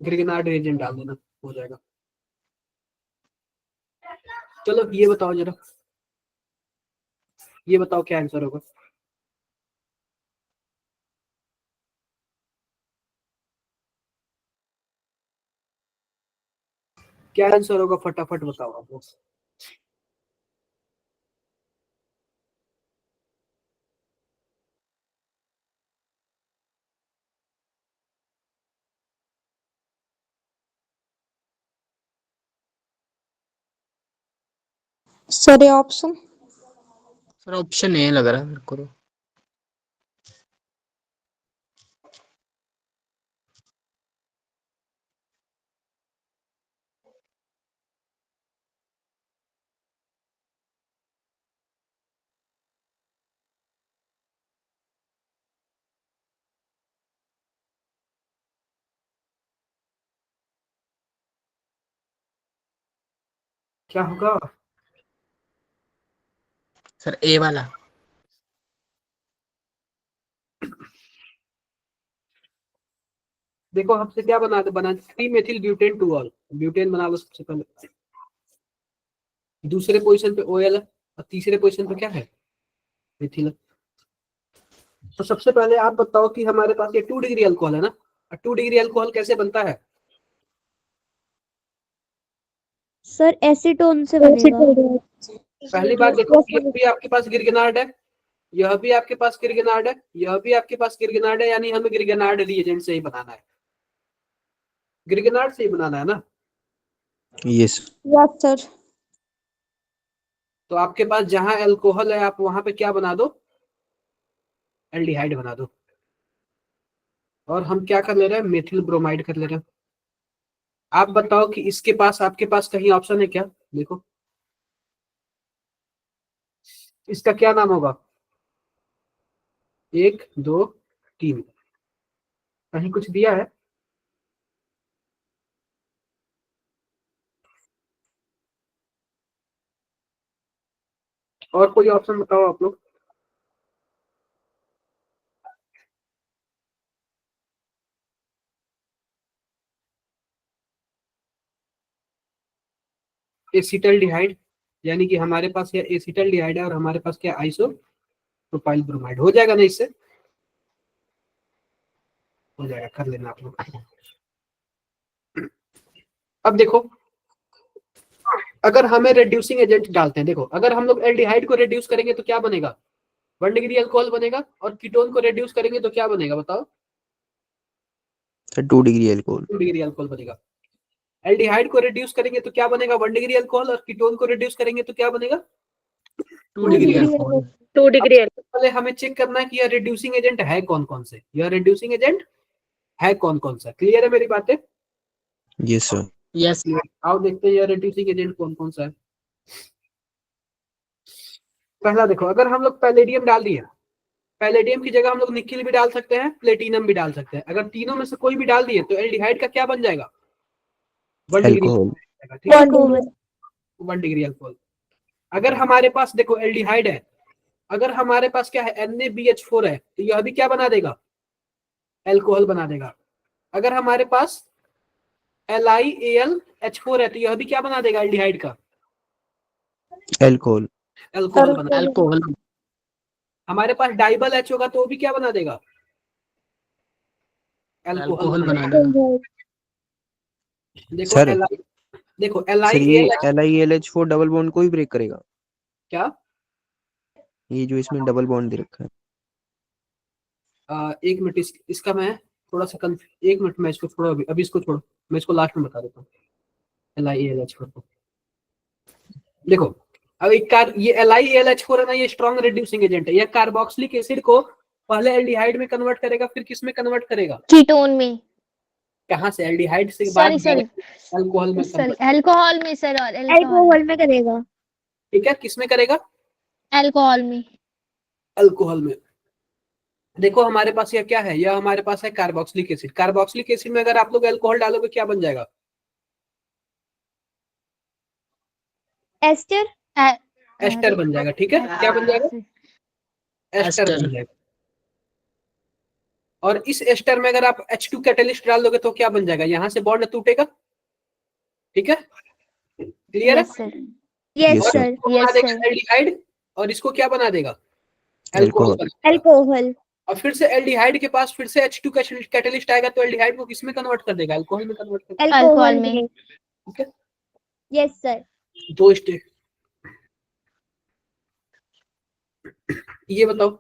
गिरगनार्ड रिएजेंट डाल देना, हो जाएगा। चलो ये बताओ जरा, ये बताओ क्या आंसर होगा? क्या आंसर होगा फटाफट बताओ आप लोग। सर ये ऑप्शन। सर ऑप्शन ए लग रहा है मेरे को तो। क्या होगा? सर ए वाला। देखो हमसे क्या बना 3 methyl butane two all, butane बना लो सबसे पहले, दूसरे पोजीशन पे ओएल है और तीसरे पोजीशन पे क्या है, मेथिल है। तो सबसे पहले आप बताओ कि हमारे पास ये 2 डिग्री अल्कोहल है ना, 2 डिग्री अल्कोहल कैसे बनता है? सर एसीटोन से बनेगा। पहली बात देखो, यह भी आपके पास गिरगनार्ड है, यह भी आपके पास गिरगनार्ड है, यह भी आपके पास गिरगनार्ड है, यानी हमें गिरगनार्ड रिएजेंट से ही बनाना है, गिरगनार्ड से ही बनाना है ना। Yes yes sir. तो आपके पास जहां अल्कोहल है आप वहां पे क्या बना दो, एल्डिहाइड बना दो, और हम क्या कर ले रहे हैं, मेथिल ब्रोमाइड कर ले रहे हैं। आप बताओ कि इसके पास आपके पास कहीं ऑप्शन है क्या? देखो इसका क्या नाम होगा, 1 2 3, कहीं कुछ दिया है? और कोई ऑप्शन बताओ आप लोग। एसिटल्डिहाइड, यानी कि हमारे पास क्या एसिटल्डिहाइड है और हमारे पास क्या आइसो प्रोपाइल ब्रोमाइड, हो जाएगा ना, इससे हो जाएगा, कर लेना आप लोग। अब देखो अगर हमें रिड्यूसिंग एजेंट डालते हैं, देखो अगर हम लोग एल्डिहाइड को रिड्यूस करेंगे तो क्या बनेगा, 1 डिग्री अल्कोहल बनेगा, और कीटोन को रिड्यूस करेंगे तो क्या बनेगा बताओ, sir 2 degree alcohol. 2 degree alcohol बनेगा। एल्डिहाइड को रिड्यूस करेंगे तो क्या बनेगा, 1 डिग्री अल्कोहल, और कीटोन को रिड्यूस करेंगे तो क्या बनेगा, 2 डिग्री अल्कोहल। 2 डिग्री। पहले हमें चेक करना है कि यह रिड्यूसिंग एजेंट है कौन कौन से, यह रिड्यूसिंग एजेंट है कौन कौन सा, क्लियर है मेरी बातें? Yes sir. यस। आओ देखते हैं यह रिड्यूसिंग एजेंट कौन कौन सा है। पहला देखो, अगर हम लोग पैलेडियम डाल दिए, पैलेडियम की जगह हम लोग निकिल भी डाल सकते हैं, प्लेटिनम भी डाल सकते हैं, अगर तीनों में से कोई भी डाल दिए तो एल्डिहाइड का क्या बन जाएगा, 1 डिग्री, अल्कोहल। ठीक है, 1 1 डिग्री अल्कोहल। अगर हमारे पास देखो एल्डिहाइड है, अगर हमारे पास क्या है NaBH4 है तो यह भी क्या बना देगा, अल्कोहल बना देगा। अगर हमारे पास LiAlH4 है तो यह भी क्या बना देगा, एल्डिहाइड का अल्कोहल। अल्कोहल बना। अल्कोहल। हमारे पास डाइबल H होगा तो वो भी क्या बना देगा, अल्कोहल बना देगा। देगा। देखो सर देखो सर ये LiAlH LiAlH4 डबल बॉन्ड को ही ब्रेक करेगा, क्या, ये जो इसमें डबल बॉन्ड दे रखा है। एक मिनट इसका मैं थोड़ा सा एक मिनट मैं इसको छोड़ो, अभी इसको छोड़ो, मैं इसको लास्ट में बता देता हूँ। LiAlH4 को देखो, अब ये LiAlH4 है ना, ये स्ट्रॉन्ग रिड्यूसिंग एजेंट है, यह कार्बोक्सिलिक एसिड को पहले एल्डिहाइड में कन्वर्ट करेगा, फिर किस में कन्वर्ट करेगा, कीटोन में। कहाँ से, एल्डिहाइड से बाद सॉरी अल्कोहल में सॉरी, convert। अल्कोहल में सर, और अल्कोहल अल्कोहल में करेगा। ठीक है, किस में करेगा, अल्कोहल में। अल्कोहल में। देखो हमारे पास यह क्या है, यह हमारे पास है कार्बोक्सिलिक एसिड। कार्बोक्सिलिक एसिड में अगर आप लोग अल्कोहल डालोगे क्या बन जाएगा? एस्टर। एस्टर बन जाएगा। ठीक है, क्या बन जाएगा? एस्टर बन जाएगा। और इस एस्टर में अगर आप H2 कैटेलिस्ट डाल दोगे तो क्या बन जाएगा? यहां से बॉन्ड टूटेगा। ठीक है, क्लियर है? Yes sir. Yes Yes, sir. Sir. इसको बना Yes, देगा sir. एल्डिहाइड, और इसको क्या बना देगा? Alcohol. बना देगा। अल्कोहल। और फिर से एल्डिहाइड के पास फिर से H2 कैटेलिस्ट आएगा तो एल्डिहाइड को किसमें कन्वर्ट कर देगा? अल्कोहल में कन्वर्ट कर देगा। अल्कोहल अल्कोहल में। में। ठीक है, यस सर। 2 स्टेप। ये बताओ,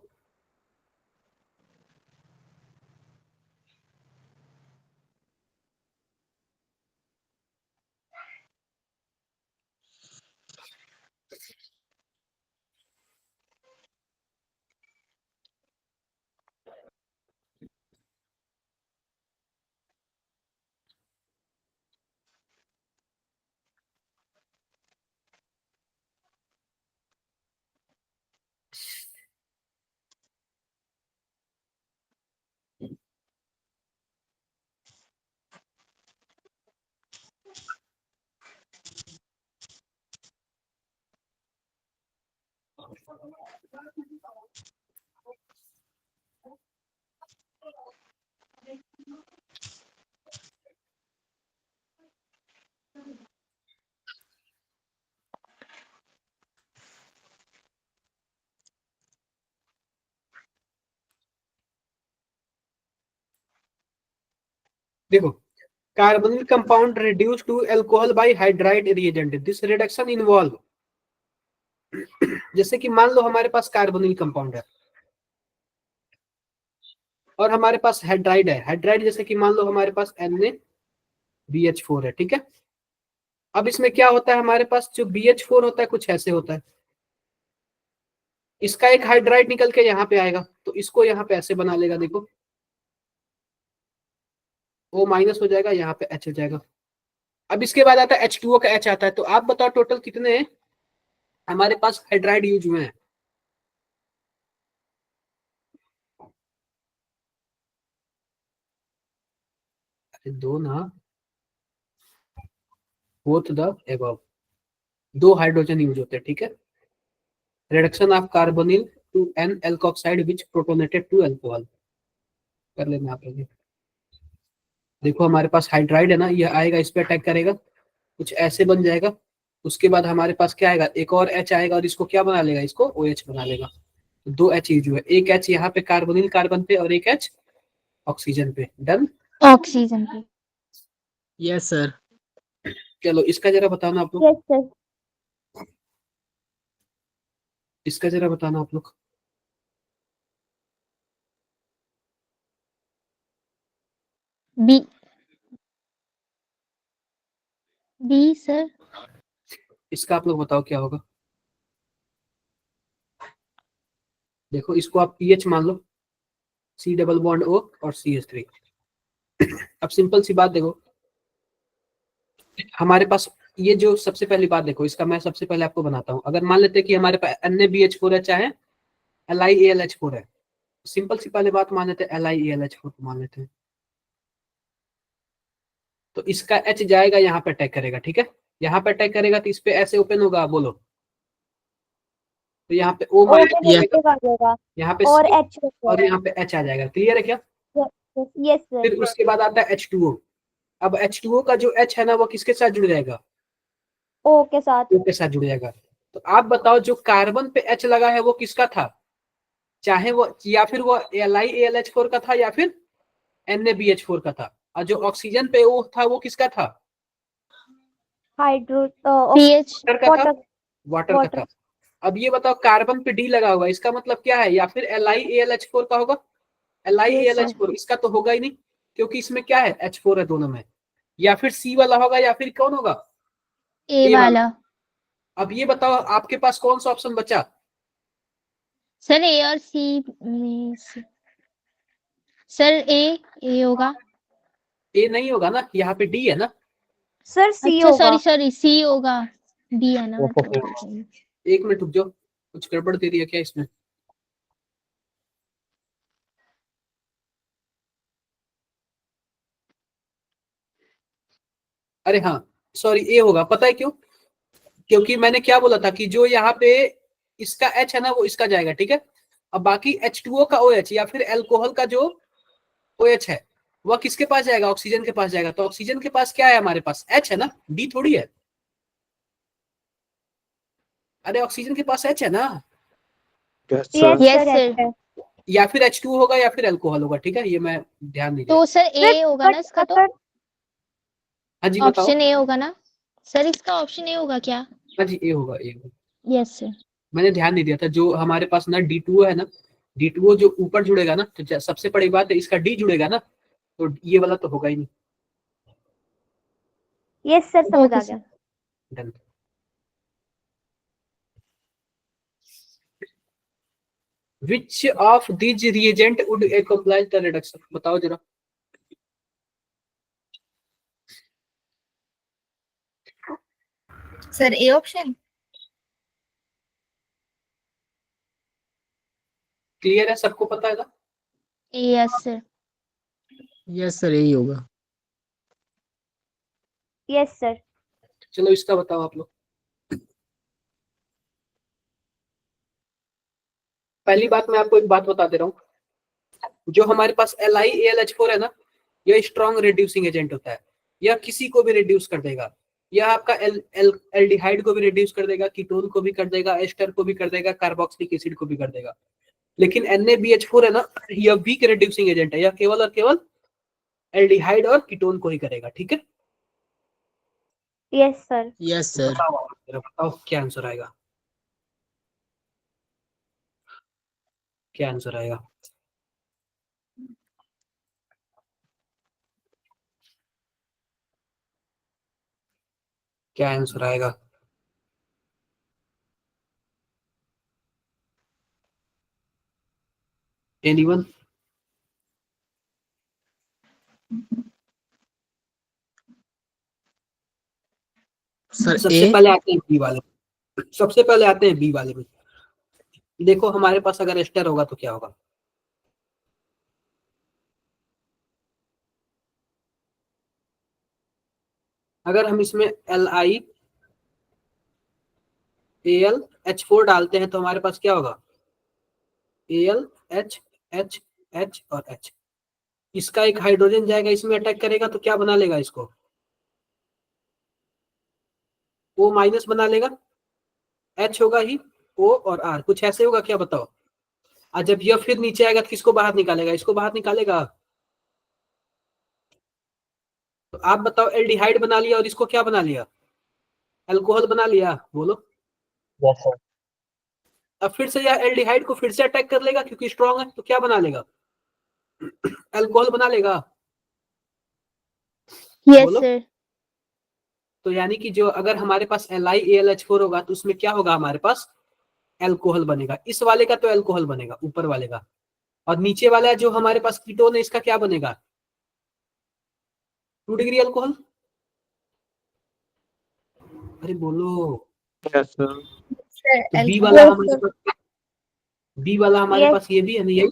देखो carbonyl compound reduce to alcohol by hydride reagent, this reduction involve. जैसे कि मान लो हमारे पास कार्बोनिल कंपाउंड है और हमारे पास हाइड्राइड है। हाइड्राइड जैसे कि मान लो हमारे पास NaBH4 है। ठीक है, अब इसमें क्या होता है, हमारे पास जो BH4 होता है कुछ ऐसे होता है। इसका एक हाइड्राइड निकल के यहाँ पे आएगा तो इसको यहाँ पे ऐसे बना लेगा। देखो O माइनस हो जाएगा, यहाँ पे H हो जाएगा। अब इसके बाद आता है H2O का H आता है। तो आप बताओ टोटल कितने हमारे पास हाइड्राइड यूज हुए हैं? दो ना, both the above, 2 hydrogen use होते हैं। ठीक है, reduction of carbonyl to an alkoxide which protonated to alcohol कर लेना आप लोग। देखो हमारे पास हाइड्राइड है ना, यह आएगा इस पे अटैक करेगा, कुछ ऐसे बन जाएगा। उसके बाद हमारे पास क्या आएगा, एक और H आएगा और इसको क्या बना लेगा? इसको OH बना लेगा। तो 2 H यूज हुए, एक H यहाँ पे कार्बोनिल कार्बन पे और एक H ऑक्सीजन पे। डन। ऑक्सीजन पे। Yes sir. चलो इसका जरा बताना आप लोग, यस सर। इसका जरा बताना आप लोग। बी। B sir. इसका आप लोग बताओ क्या होगा। देखो इसको आप पीएच मान लो, C डबल बॉन्ड O और CH3। अब सिंपल सी बात देखो, हमारे पास ये जो सबसे पहली बात देखो, इसका मैं सबसे पहले आपको बनाता हूं। अगर मान लेते हैं कि हमारे पास NaBH4 है चाहे LiAlH4 है, सिंपल सी पहले बात मान लेते हैं LiAlH4 को मान लेते हैं। तो इसका H जाएगा यहाँ पे अटैक करेगा। ठीक है, यहाँ पे अटैक करेगा तो इस पे ऐसे ओपन होगा, बोलो। तो यहाँ पे O माइनस आ जाएगा यहाँ पे और C H और यहाँ पे H आ जाएगा। क्लियर है क्या? Yes sir. फिर उसके बाद आता है H2O। अब H2O का जो H है ना वो किसके साथ जुड़ जाएगा? O के साथ। O के साथ जुड़ जाएगा। तो आप बताओ जो कार्बन पे H लगा है वो किसका था? चाहे वो या फिर वो LiAlH4 का था या फिर NaBH4 का था। और जो ऑक्सीजन पे O था वो किसका था? Hydro pH. वाटर का था। वाटर। वाटर का था। अब ये बताओ कार्बन पे D लगा हुआ है, इसका मतलब क्या है? या फिर LiAlH4 का होगा? LiAlH4 इसका तो होगा ही नहीं, क्योंकि इसमें क्या है, H4 है दोनों में। या फिर C वाला होगा या फिर कौन होगा? ए वाला। अब ये बताओ आपके पास कौन सा ऑप्शन बचा? सर ए और सी में से। सर ए होगा। ए नहीं होगा ना, यहाँ पे डी है ना। सर C अच्छा होगा। सॉरी सी होगा। डी है ना। एक मिनट रुक जाओ, कुछ गड़बड़ दे दिया क्या इसमें? अरे हाँ सॉरी, ए होगा। पता है क्यों? क्योंकि मैंने क्या बोला था कि जो यहाँ पे इसका H है ना वो इसका जाएगा, ठीक है। अब बाकी H2O का OH या फिर अल्कोहल का जो OH है वह किसके पास जाएगा? ऑक्सीजन के पास जाएगा। तो ऑक्सीजन के पास क्या है? हमारे पास H है ना, D थोड़ी है। अरे ऑक्सीजन के पास H है ना, Yes, Yes, sir. Yes, sir. sir. yes, sir. या फिर H2O होगा या फिर अल्कोहल होगा, ठीक है। ये मैं ध्यान दीजिए। तो सर ए Sir, होगा ना but इसका? तो sir, हाँ जी बताओ। ऑप्शन ए होगा ना सर? इसका ऑप्शन ए होगा क्या? हाँ जी ए होगा, ए होगा। Yes sir. मैंने ध्यान नहीं दिया था। जो हमारे पास ना D2O है ना, D2O जो ऊपर जुड़ेगा ना, तो सबसे बड़ी बात है इसका D जुड़ेगा ना, तो ये वाला तो होगा ही नहीं। yes, sir, समझ Okay, आ sir. गया। Done. Which of these reagent would accomplish the reduction? बताओ जरा। Sir A option. क्लियर है? सबको पता है ना? Yes sir. यस सर, यही होगा। Yes, sir. चलो इसका बताओ आप लोग। पहली बात मैं आपको एक बात बता दे रहा हूँ। जो हमारे पास LiAlH4 है ना, यह स्ट्रॉन्ग रिड्यूसिंग एजेंट होता है। यह किसी को भी रिड्यूस कर देगा। यह आपका एल्डिहाइड को भी रिड्यूस कर देगा, कीटोन को भी कर देगा, एस्टर को भी कर देगा, कार्बोक्सिलिक एसिड को भी कर देगा। लेकिन NaBH4 है ना, यह वीक रिड्यूसिंग एजेंट है। यह केवल और केवल एल्डिहाइड और कीटोन को ही करेगा, ठीक है। Yes, sir. Yes sir. बताओ क्या आंसर आएगा? क्या आंसर आएगा? क्या आंसर आएगा? एनीवन? सर सबसे ए। पहले आते हैं बी वाले। सबसे पहले आते हैं बी वाले में। देखो हमारे पास अगर एस्टर होगा तो क्या होगा? अगर हम इसमें LiAlH4 डालते हैं तो हमारे पास क्या होगा? Al H H H और H। इसका एक हाइड्रोजन जाएगा, इसमें अटैक करेगा तो क्या बना लेगा? इसको O माइनस बना लेगा। H होगा ही O और R, कुछ ऐसे होगा क्या? बताओ। और जब यह फिर नीचे आएगा तो किसको बाहर निकालेगा? इसको बाहर निकालेगा। तो आप बताओ, एल्डिहाइड बना लिया और इसको क्या बना लिया? अल्कोहल बना लिया। बोलो। Yes sir. अब फिर से यह एल्डिहाइड को फिर से अटैक कर लेगा क्योंकि स्ट्रॉन्ग है, तो क्या बना लेगा? अल्कोहल बना लेगा। यस बोलो। सर। तो यानी कि जो अगर हमारे पास LiAlH4 होगा तो उसमें क्या होगा? हमारे पास अल्कोहल बनेगा। इस वाले का तो अल्कोहल बनेगा, ऊपर वाले का। और नीचे वाला जो हमारे पास कीटोन है, इसका क्या बनेगा? 2 डिग्री अल्कोहल। अरे बोलो। Yes, sir. तो बी सर वाला Yes, हमारे sir. पास, बी वाला हमारे Yes. पास ये भी है ना, यही।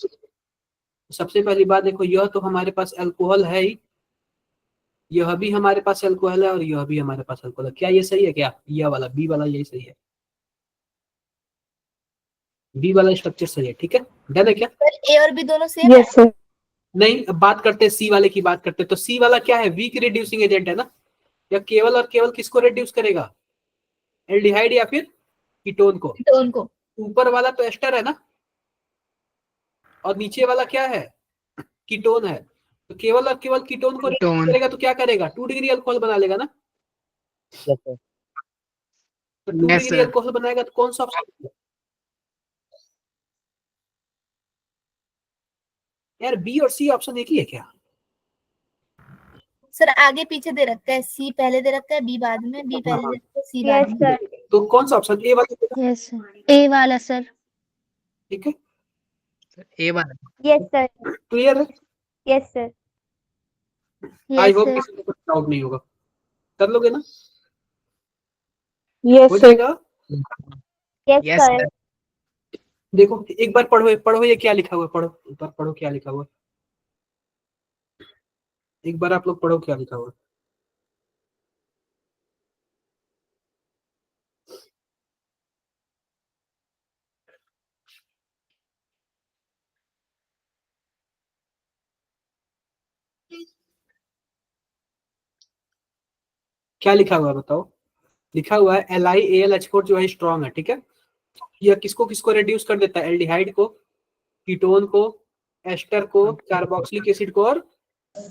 सबसे पहली बात देखो, यह तो हमारे पास अल्कोहल है ही, यह भी हमारे पास अल्कोहल है और यह भी हमारे पास अल्कोहल है। क्या ये सही है? क्या यह वाला बी वाला यही सही है? बी वाला स्ट्रक्चर सही है, ठीक है। डन है क्या? ए और बी दोनों सेम Yes, sir. नहीं, अब बात करते हैं सी वाले की। बात करते हैं तो सी वाला क्या है? वीक रिड्यूसिंग एजेंट है ना। या केवल और केवल किसको रिड्यूस करेगा? एल्डिहाइड या फिर कीटोन को। तो उनको। ऊपर वाला तो एस्टर है ना, और नीचे वाला क्या है? कीटोन है। तो केवल और केवल कीटोन को रिड्यूस कीटोन। करेगा तो क्या करेगा? 2 डिग्री अल्कोहल बना लेगा ना। Yes sir. तो 2 यस डिग्री सर। अल्कोहल बनाएगा तो कौन सा ऑप्शन? यार बी और सी ऑप्शन एक ही है क्या? सर आगे पीछे दे रखा है, सी पहले दे रखा है, बी बाद में, बी पहले दे रखा है, सी बाद Yes, में। sir. तो कौन सा ऑप्शन? ए वाला, यस सर। ए वाला सर। ठीक है। ए वाला। Yes, sir. क्लियर है? Yes, sir. आई यस होप सर। किसी को कुछ डाउट नहीं होगा। कर लोगे ना? Yes, हो sir. जाएगा। Yes, yes sir. सर। देखो एक बार पढ़ो, पढ़ो ये क्या लिखा हुआ है, पढ़ो एक बार, पढ़ो क्या लिखा हुआ है, एक बार आप लोग पढ़ो क्या लिखा हुआ है। क्या लिखा हुआ है बताओ। लिखा हुआ है LiAlH4 जो है स्ट्रॉन्ग है, ठीक है। यह किसको किसको रिड्यूस कर देता है, एल्डिहाइड को, कीटोन को, एस्टर को, कार्बोक्सिलिक एसिड को और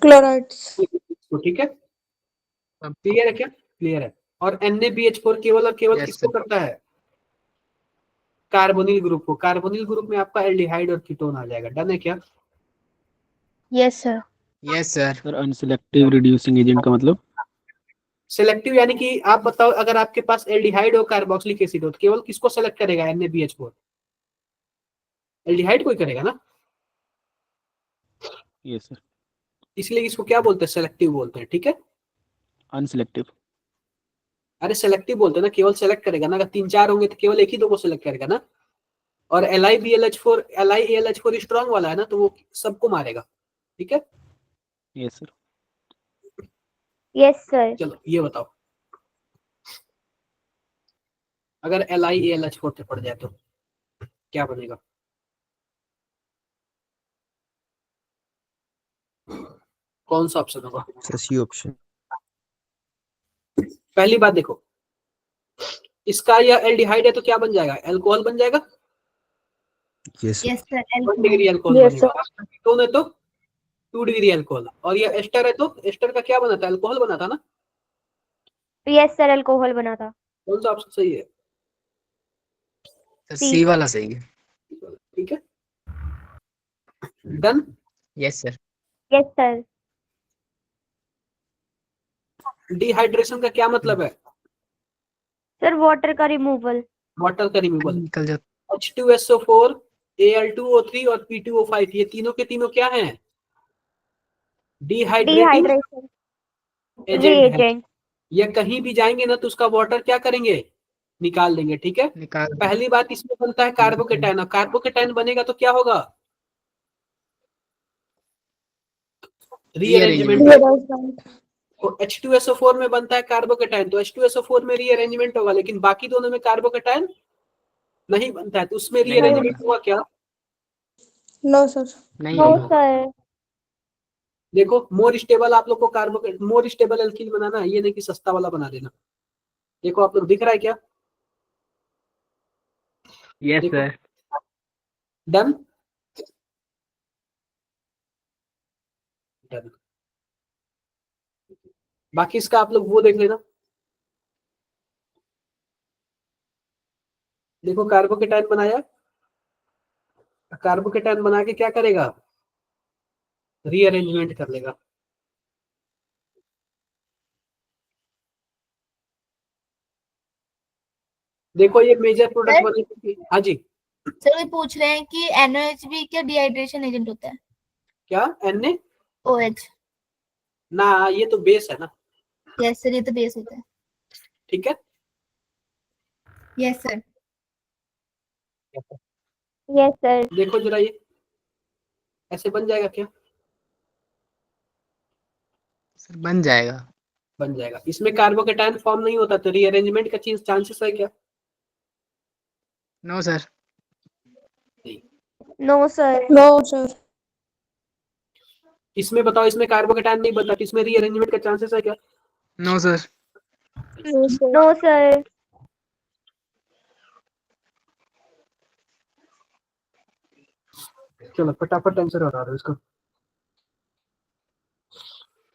क्लोराइड्स। को, ठीक है। क्लियर है क्या, क्लियर है। और NaBH4 केवल और केवल Yes, किसको sir. करता है, कार्बोनिल ग्रुप को। कार्बोनिल ग्रुप में आपका एल्डिहाइड और कीटोन आ जाएगा। डन है क्या। Yes sir. Yes sir. Sir unselective reducing agent का मतलब? सिलेक्टिव यानी कि आप बताओ, अगर आपके पास एल्डिहाइड हो कार्बोक्सिलिक एसिड हो तो केवल किसको सेलेक्ट करेगा, NaBH4, एल्डिहाइड को ही करेगा ना। Yes sir. इसलिए इसको क्या बोलते हैं, सेलेक्टिव बोलते हैं, ठीक है। अनसिलेक्टिव। अरे सेलेक्टिव बोलते हैं ना, केवल सेलेक्ट करेगा ना। अगर 3-4 होंगे तो केवल एक ही दो को सेलेक्ट करेगा ना। और LiAlH4 स्ट्रॉन्ग वाला है ना, तो वो सबको मारेगा, ठीक है। Yes sir. Yes sir. चलो ये बताओ, अगर LiAlH4 पे पड़ जाए तो क्या बनेगा, कौन सा ऑप्शन होगा। Sir C option. पहली बात देखो, इसका यह एल्डिहाइड है तो क्या बन जाएगा, अल्कोहल बन जाएगा। Yes yes sir. 1 degree alcohol Yes, बनेगा। कीटोन है तो 2 डिग्री अल्कोहल। और ये एस्टर है तो एस्टर का क्या बना था, अल्कोहल बना था ना। यस सर, अल्कोहल बना था। कौन सा ऑप्शन सही है, सर सी। सी वाला सही है। ठीक है। Done. Yes sir. Yes sir. Dehydration का क्या मतलब है, सर वाटर का रिमूवल। वाटर का रिमूवल। निकल जाता। H2SO4, Al2O3 और P2O5 ये तीनों के तीनों क्या हैं, डिहाइड्रेटिंग डिहाइड्रेशन एजेंट है। रिएजेंट। ये कहीं भी जाएंगे ना तो उसका वाटर क्या करेंगे, निकाल देंगे, ठीक है। निकाल। पहली बात, इसमें बनता है कार्बोकेटाइन, और कार्बोकेटाइन बनेगा तो क्या होगा, रीअरेंजमेंट। Rearrangement. तो H2SO4 में बनता है कार्बोकेटाइन, तो H2SO4 में रीअरेंजमेंट होगा, लेकिन बाकी दोनों में कार्बोकेटाइन नहीं बनता है, तो उसमें नहीं रीअरेंजमेंट हुआ क्या। No, sir. नहीं नो होगा। सर। देखो मोर स्टेबल, आप लोग को कार्बोकेट मोर स्टेबल एल्कीन बनाना है, ये नहीं कि सस्ता वाला बना देना। देखो आप लोग, दिख रहा है क्या, यस देखो। सर। डन। डन। बाकी इसका आप लोग वो देख लेना। देखो कार्बोकेटाइन बनाया, कार्बोकेटाइन बना के क्या करेगा, रीअरेंजमेंट कर लेगा। देखो ये मेजर प्रोडक्ट सर? बनेगी। हाँ जी, सर ये पूछ रहे हैं कि NaOH भी क्या डिहाइड्रेशन एजेंट होता है। क्या Na OH। ना, ये तो बेस है ना, यस सर, ये तो बेस होता है। ठीक है। Yes sir. Yes sir. देखो जरा ये ऐसे बन जाएगा क्या, सर बन जाएगा। बन जाएगा। इसमें कार्बोकेटाइन फॉर्म नहीं होता तो रीअरेंजमेंट का चांसेस है क्या, no sir. No sir. No, sir. इसमें बताओ, इसमें कार्बोकेटाइन नहीं बनता तो इसमें रीअरेंजमेंट का चांसेस है क्या। No sir. No, sir. No sir. चलो फटाफट आंसर हटा दो इसका।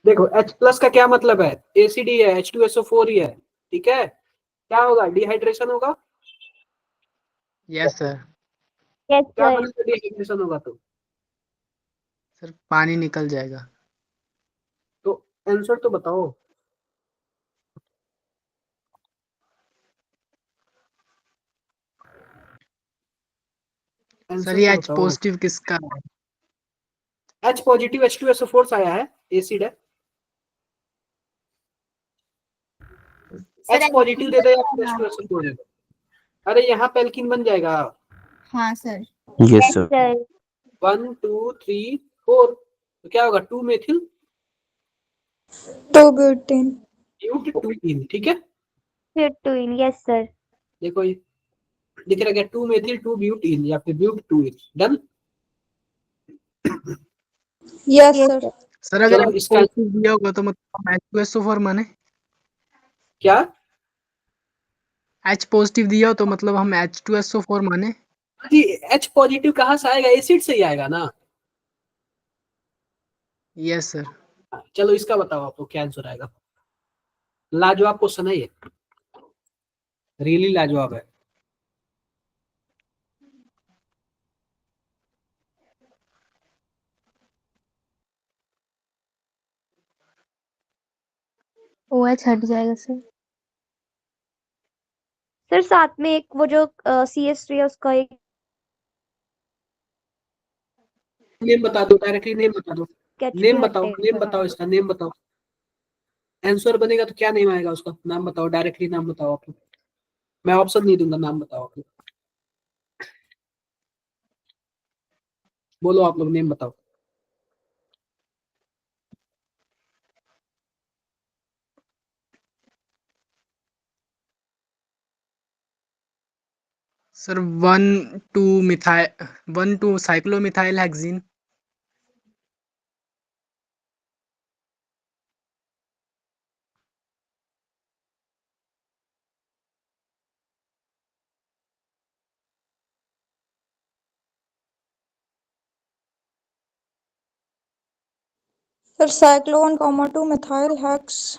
देखो H+ का क्या मतलब है, एसिडी है, H2SO4 ही है, ठीक है। क्या होगा, डिहाइड्रेशन होगा। Yes sir. यस क्या सर। बनेगा, डिहाइड्रेशन होगा सर पानी निकल जाएगा। तो आंसर तो बताओ। सर आंसर ये तो H बताओ। पॉजिटिव किसका है? H पॉजिटिव H2SO4 से आया है, एसिड है। सर H पॉजिटिव दे दो या फिर H2SO4 दे दो। अरे यहाँ पे एल्कीन बन जाएगा। हाँ sir. Yes yes sir. Sir 1 2 3 4, तो क्या होगा 2 मेथिल 2 ब्यूटेन। ब्यूट 2 इन, ठीक है। फिर 2 इन यस सर देखो ये दिख रहा है क्या, 2 मेथिल 2 ब्यूट इन या फिर but 2 ene. Done. Yes yes sir. Sir sir अगर चलो H इसका पॉजिटिव दिया होगा तो मतलब हम H2SO4 माने। क्या, H पॉजिटिव दिया हो तो मतलब हम H2SO4 माने। जी H पॉजिटिव कहाँ से आएगा, एसिड से ही आएगा ना। Yes sir. चलो इसका बताओ आपको क्या आंसर आएगा। लाजवाब क्वेश्चन है ये, रियली लाजवाब है। OH हट जाएगा सर। सर साथ में एक वो जो CH3 है उसका एक नेम बता दो, डायरेक्टली नेम बता दो, नेम H2 बताओ, नेम बताओ, हटेगा। इसका नेम बताओ। आंसर बनेगा तो क्या नेम आएगा उसका, नाम बताओ, डायरेक्टली नाम बताओ आप लोग। मैं ऑप्शन नहीं दूंगा, नाम बताओ आप लोग। बोलो आप लोग, नेम बताओ। Sir 1,2 cyclomethyl hexene. Sir cyclone comma 2 methyl hex.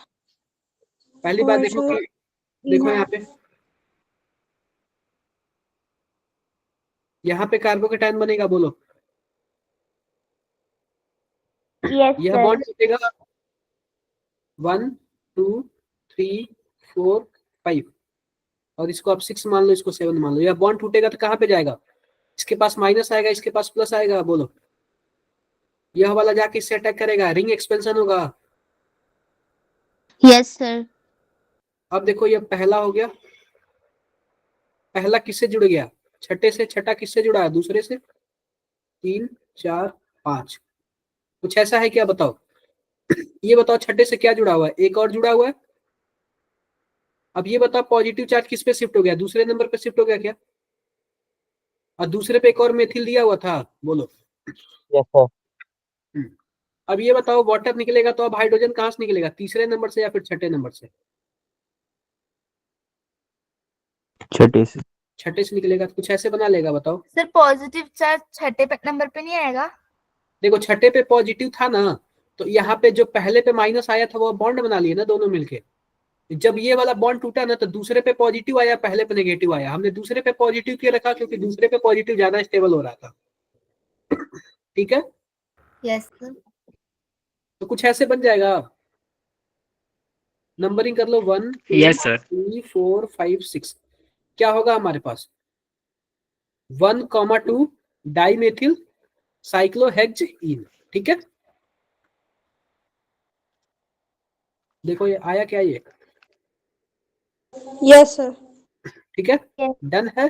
पहली बात देखो OH कि देखो यहाँ पे कार्बोकेटाइन बनेगा, बोलो। यस यह सर बॉन्ड टूटेगा 1 2 3 4 5, और इसको आप 6 मान लो, इसको 7 मान लो। यह बॉन्ड टूटेगा तो कहाँ पे जाएगा, इसके पास माइनस आएगा, इसके पास प्लस आएगा, बोलो। यह वाला जाके इससे अटैक करेगा, रिंग एक्सपेंशन होगा। Yes sir. अब देखो ये पहला हो गया, पहला किससे जुड़ गया, छठे से। छठा किससे जुड़ा है, दूसरे से। 3 4 5, कुछ ऐसा है क्या, बताओ। ये बताओ छठे से क्या जुड़ा हुआ है, एक और जुड़ा हुआ है। अब ये बताओ पॉजिटिव चार्ज किस पे शिफ्ट हो गया, दूसरे नंबर पे शिफ्ट हो गया क्या, और दूसरे पे एक और मेथिल दिया हुआ था, बोलो। Yes sir. अब ये बताओ वाटर निकलेगा तो अब हाइड्रोजन कहाँ से निकलेगा, तीसरे नंबर से या फिर छठे नंबर से। छठे से। छठे से निकलेगा तो कुछ ऐसे बना लेगा, बताओ। सर पॉजिटिव चार्ज छठे नंबर पे नहीं आएगा। देखो छठे पे पॉजिटिव था ना, तो यहाँ पे जो पहले पे माइनस आया था वो बॉन्ड बना लिए ना दोनों मिलके। जब ये वाला बॉन्ड टूटा ना तो दूसरे पे पॉजिटिव आया, पहले पे नेगेटिव आया। हमने दूसरे पे पॉजिटिव क्यों रखा, क्योंकि दूसरे पे पॉजिटिव ज्यादा स्टेबल हो रहा था, ठीक है। Yes sir. तो कुछ ऐसे बन जाएगा, नंबरिंग कर लो 1 2 यस सर। 3 4 5 6। क्या होगा हमारे पास 1,2 डाइमेथिल साइक्लोहेक्सिन, ठीक है। देखो ये आया क्या, ये यस सर। ठीक है। Yes. डन है,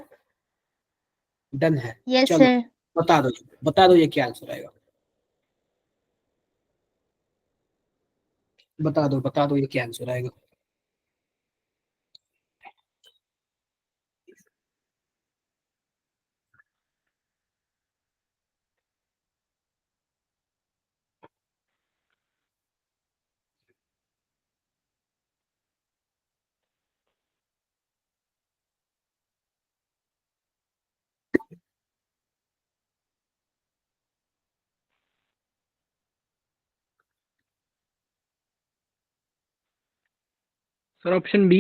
डन है। यस चलो सर। बता दो ये क्या आंसर आएगा, बता दो ये क्या आंसर आएगा। Sir option B.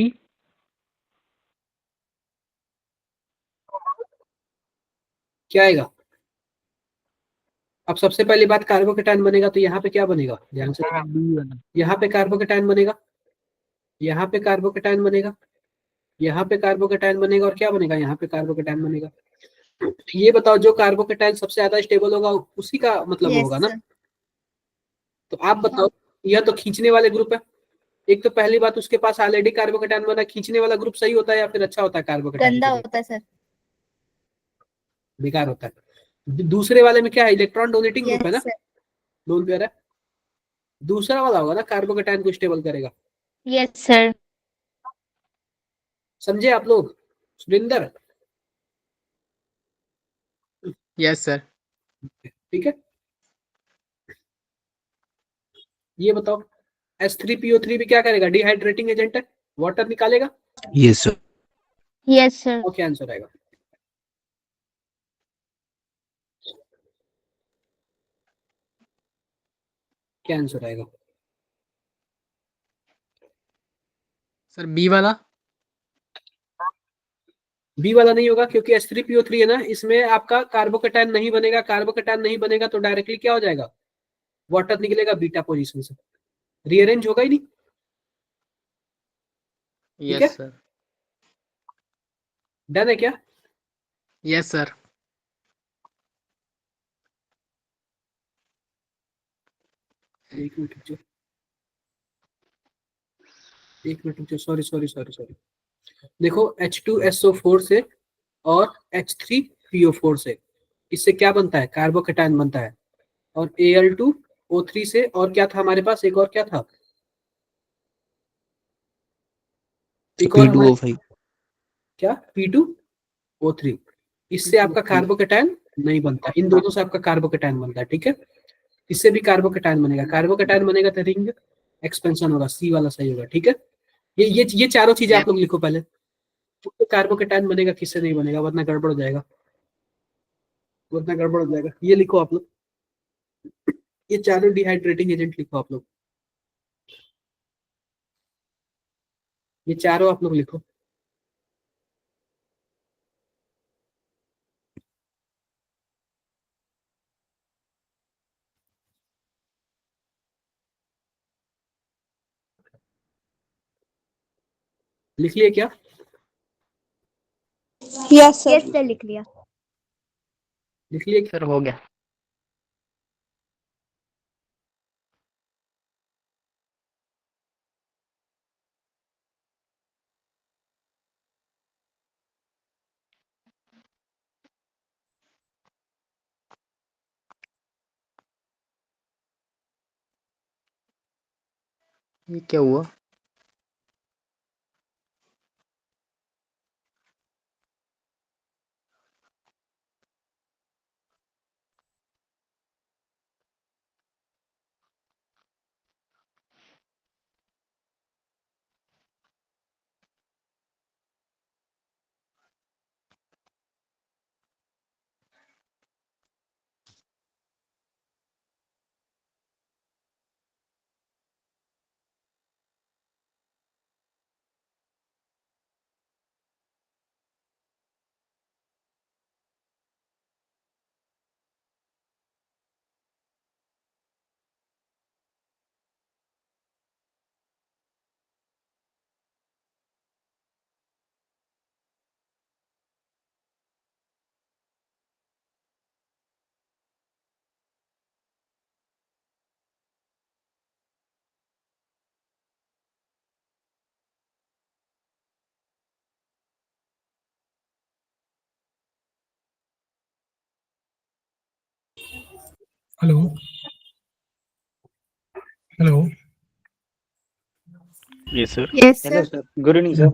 क्या आएगा, अब सबसे पहली बात कार्बोकेटाइन बनेगा तो यहाँ पे क्या बनेगा, ध्यान से। यहाँ पे कार्बोकेटाइन बनेगा, यहाँ पे कार्बोकेटाइन बनेगा, यहाँ पे कार्बोकेटाइन बनेगा, और क्या बनेगा, यहाँ पे कार्बोकेटाइन बनेगा। ये बताओ जो कार्बोकेटाइन सबसे ज्यादा स्टेबल होगा उसी का मतलब यस होगा ना। सर। तो आप बताओ, यह तो खींचने वाले ग्रुप है। एक तो पहली बात उसके पास ऑलरेडी कार्बोकेटाइन बना, खींचने वाला ग्रुप सही होता है या फिर अच्छा होता है कार्बोकेटाइन गंदा के लिए। होता है सर। बेकार होता है। दूसरे वाले में क्या है, इलेक्ट्रॉन डोनेटिंग ग्रुप है ना, यस सर। लोन पेयर है। दूसरा वाला होगा ना कार्बोकेटायन को स्टेबल करेगा। Yes sir. समझे आप लोग? Surendra, yes sir. ठीक है। ये बताओ H3PO3 भी क्या करेगा, डिहाइड्रेटिंग एजेंट है, वाटर निकालेगा। Yes sir. Yes sir. और क्या आंसर आएगा? क्या आंसर आएगा? सर बी वाला। बी वाला नहीं होगा, क्योंकि H3PO3 है ना, इसमें आपका कार्बोकेटायन नहीं बनेगा। कार्बोकेटायन नहीं बनेगा तो डायरेक्टली क्या हो जाएगा, वाटर निकलेगा बीटा पोजीशन से, रीअरेंज होगा ही नहीं। ठीक है, यस सर। डन है क्या? Yes sir. एक मिनट रुक जाओ, एक मिनट रुक जाओ, सॉरी सॉरी सॉरी सॉरी। देखो H2SO4 से और H3PO4 से, इससे क्या बनता है, कार्बोकेटायन बनता है। और Al2O3 से, और क्या था हमारे पास, एक और क्या था, एक और हमारे, P2O5। क्या P2O3। इससे आपका कार्बोकेटायन नहीं बनता, इन दोनों से आपका कार्बोकेटायन बनता है। ठीक है, इससे भी कार्बोकेटायन बनेगा, कार्बोकेटायन बनेगा तो रिंग एक्सपेंशन होगा, सी वाला सही होगा। ठीक है, ये चारों चीजें आप लोग लिखो पहले, तो कार्बोकेटायन बनेगा, किससे नहीं बनेगा, वरना गड़बड़ हो जाएगा, वरना गड़बड़ हो जाएगा। ये लिखो आप लोग, ये चारों डिहाइड्रेटिंग एजेंट लिखो आप लोग, ये चारों आप लोग लिखो। लिख लिए क्या? Yes sir. यस सर, लिख लिया। लिख लिए? सर हो गया। ये क्या हुआ? Hello hello. Yes sir. Yes hello sir. Sir, good evening sir.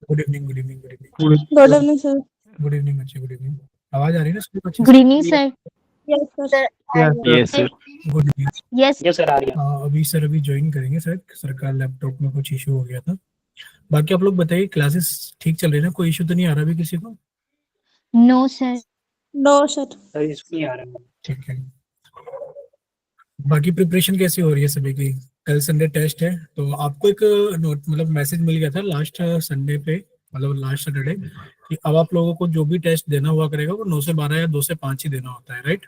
Good evening good evening good evening good evening sir. Good evening बच्चे, गुड इवनिंग। आवाज आ रही है ना सबको अच्छे गुड से? Evening sir. Yes sir. Sir yes sir. Good evening. Yes. Yes sir, आ रही है। अभी सर अभी ज्वाइन करेंगे सर, सरकार लैपटॉप में कुछ इशू हो गया था। बाकी आप लोग बताइए, क्लासेस ठीक चल रही है ना, कोई इशू तो नहीं आ रहा अभी किसी को? No sir. No sir. Sir इसमें नहीं आ रहा है। ठीक है। बाकी प्रिपरेशन कैसी हो रही है सभी की? कल संडे टेस्ट है, तो आपको एक नोट मतलब मैसेज मिल गया था लास्ट संडे पे, मतलब लास्ट सैटरडे, कि अब आप लोगों को जो भी टेस्ट देना हुआ करेगा वो 9 से 12 या 2 से 5 ही देना होता है, राइट?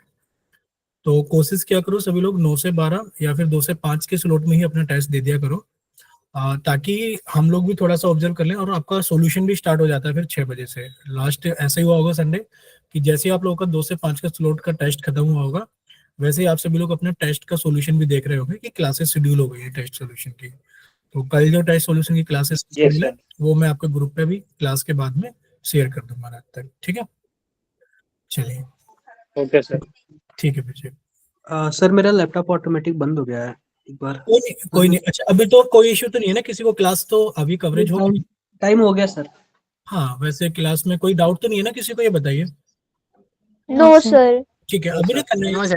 तो कोशिश क्या करो सभी लोग 9 से 12 या फिर 2 से 5 के स्लॉट में ही अपना टेस्ट दे दिया करो, ताकि हम लोग भी थोड़ा सा ऑब्जर्व कर लें। और आपका सॉल्यूशन भी स्टार्ट हो जाता है फिर 6 बजे से। लास्ट ऐसा ही हुआ होगा संडे, कि जैसे ही आप लोगों का 2 से 5 का स्लॉट का टेस्ट खत्म हुआ होगा, वैसे ही आप सभी लोग अपना टेस्ट का सॉल्यूशन भी देख रहे होंगे कि क्लासेस शेड्यूल हो गई है टेस्ट सॉल्यूशन की। तो कल जो टेस्ट सॉल्यूशन की क्लासेस यस सर। वो मैं आपके ग्रुप पे भी क्लास के बाद में शेयर कर दूंगा रात तक, ठीक है? चलिए ओके सर। ठीक है बच्चे। सर मेरा लैपटॉप ऑटोमेटिक बंद हो गया है एक बार। कोई नहीं। अच्छा अभी तो कोई इश्यू तो नहीं है ना, किसी को क्लास तो अभी कवरेज हो गई? टाइम हो गया सर। हाँ वैसे क्लास में कोई डाउट तो नहीं है ना किसी को, ये बताइए। No sir. ठीक है। अभी ना कन्हैया,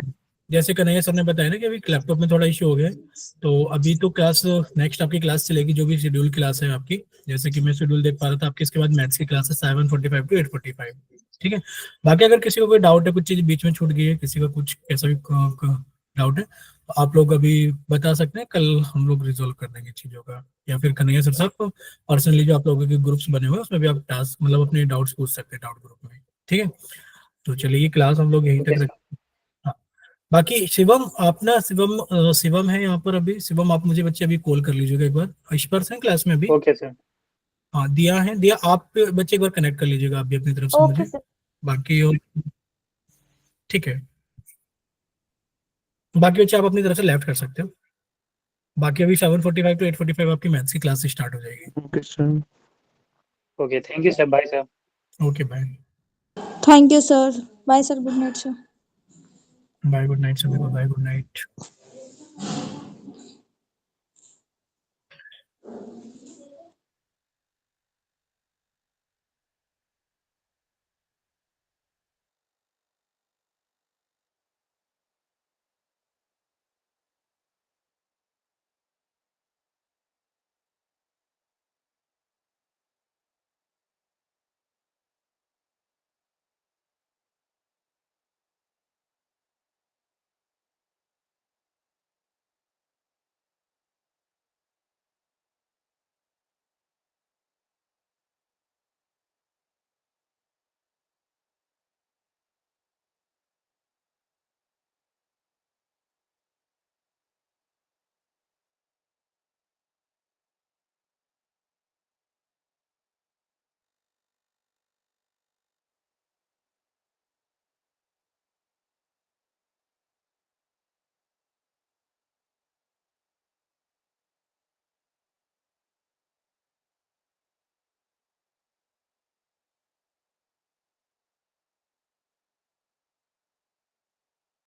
जैसे कन्हैया सर ने बताया ना कि अभी लैपटॉप में थोड़ा इश्यू हो गया है, तो अभी तो क्लास नेक्स्ट आपकी क्लास चलेगी जो भी शेड्यूल क्लास है आपकी। जैसे कि मैं शेड्यूल देख पा रहा था आपकी, इसके बाद मैथ्स की क्लास है 7:45 to 8:45। ठीक है। बाकी अगर किसी को कोई डाउट है, कुछ चीज बीच में छूट गई है, किसी का कुछ ऐसा भी डाउट है, तो आप लोग अभी बता सकते हैं, कल हम लोग रिजोल्व कर देंगे चीजों का। या फिर कन्हैया सर साहब को पर्सनली जो आप लोगों के ग्रुप्स बने हुए हैं उसमें भी आप टास्क मतलब अपने डाउट्स पूछ सकते हैं डाउट ग्रुप में। ठीक है। तो चलिए ये क्लास हम लोग यहीं तक रखें। हाँ बाकी शिवम, आप ना शिवम है यहाँ पर अभी। शिवम आप मुझे बच्चे अभी कॉल कर लीजिएगा एक बार। ईश्वर है क्लास में अभी? Okay sir. हाँ दिया है, दिया आप बच्चे एक बार कनेक्ट कर लीजिएगा आप भी अपनी तरफ से ओके मुझे। सर। बाकी और ठीक है, बाकी बच्चे आप अपनी तरफ से लेफ्ट कर सकते हो। बाकी अभी 7:45 to 8:45 आपकी मैथ्स की क्लास स्टार्ट हो जाएगी। Okay sir. Okay thank you sir. Bye sir. Okay bye. Thank you sir. Bye sir, good night sir. Bye, good night सभी को। Bye, good night.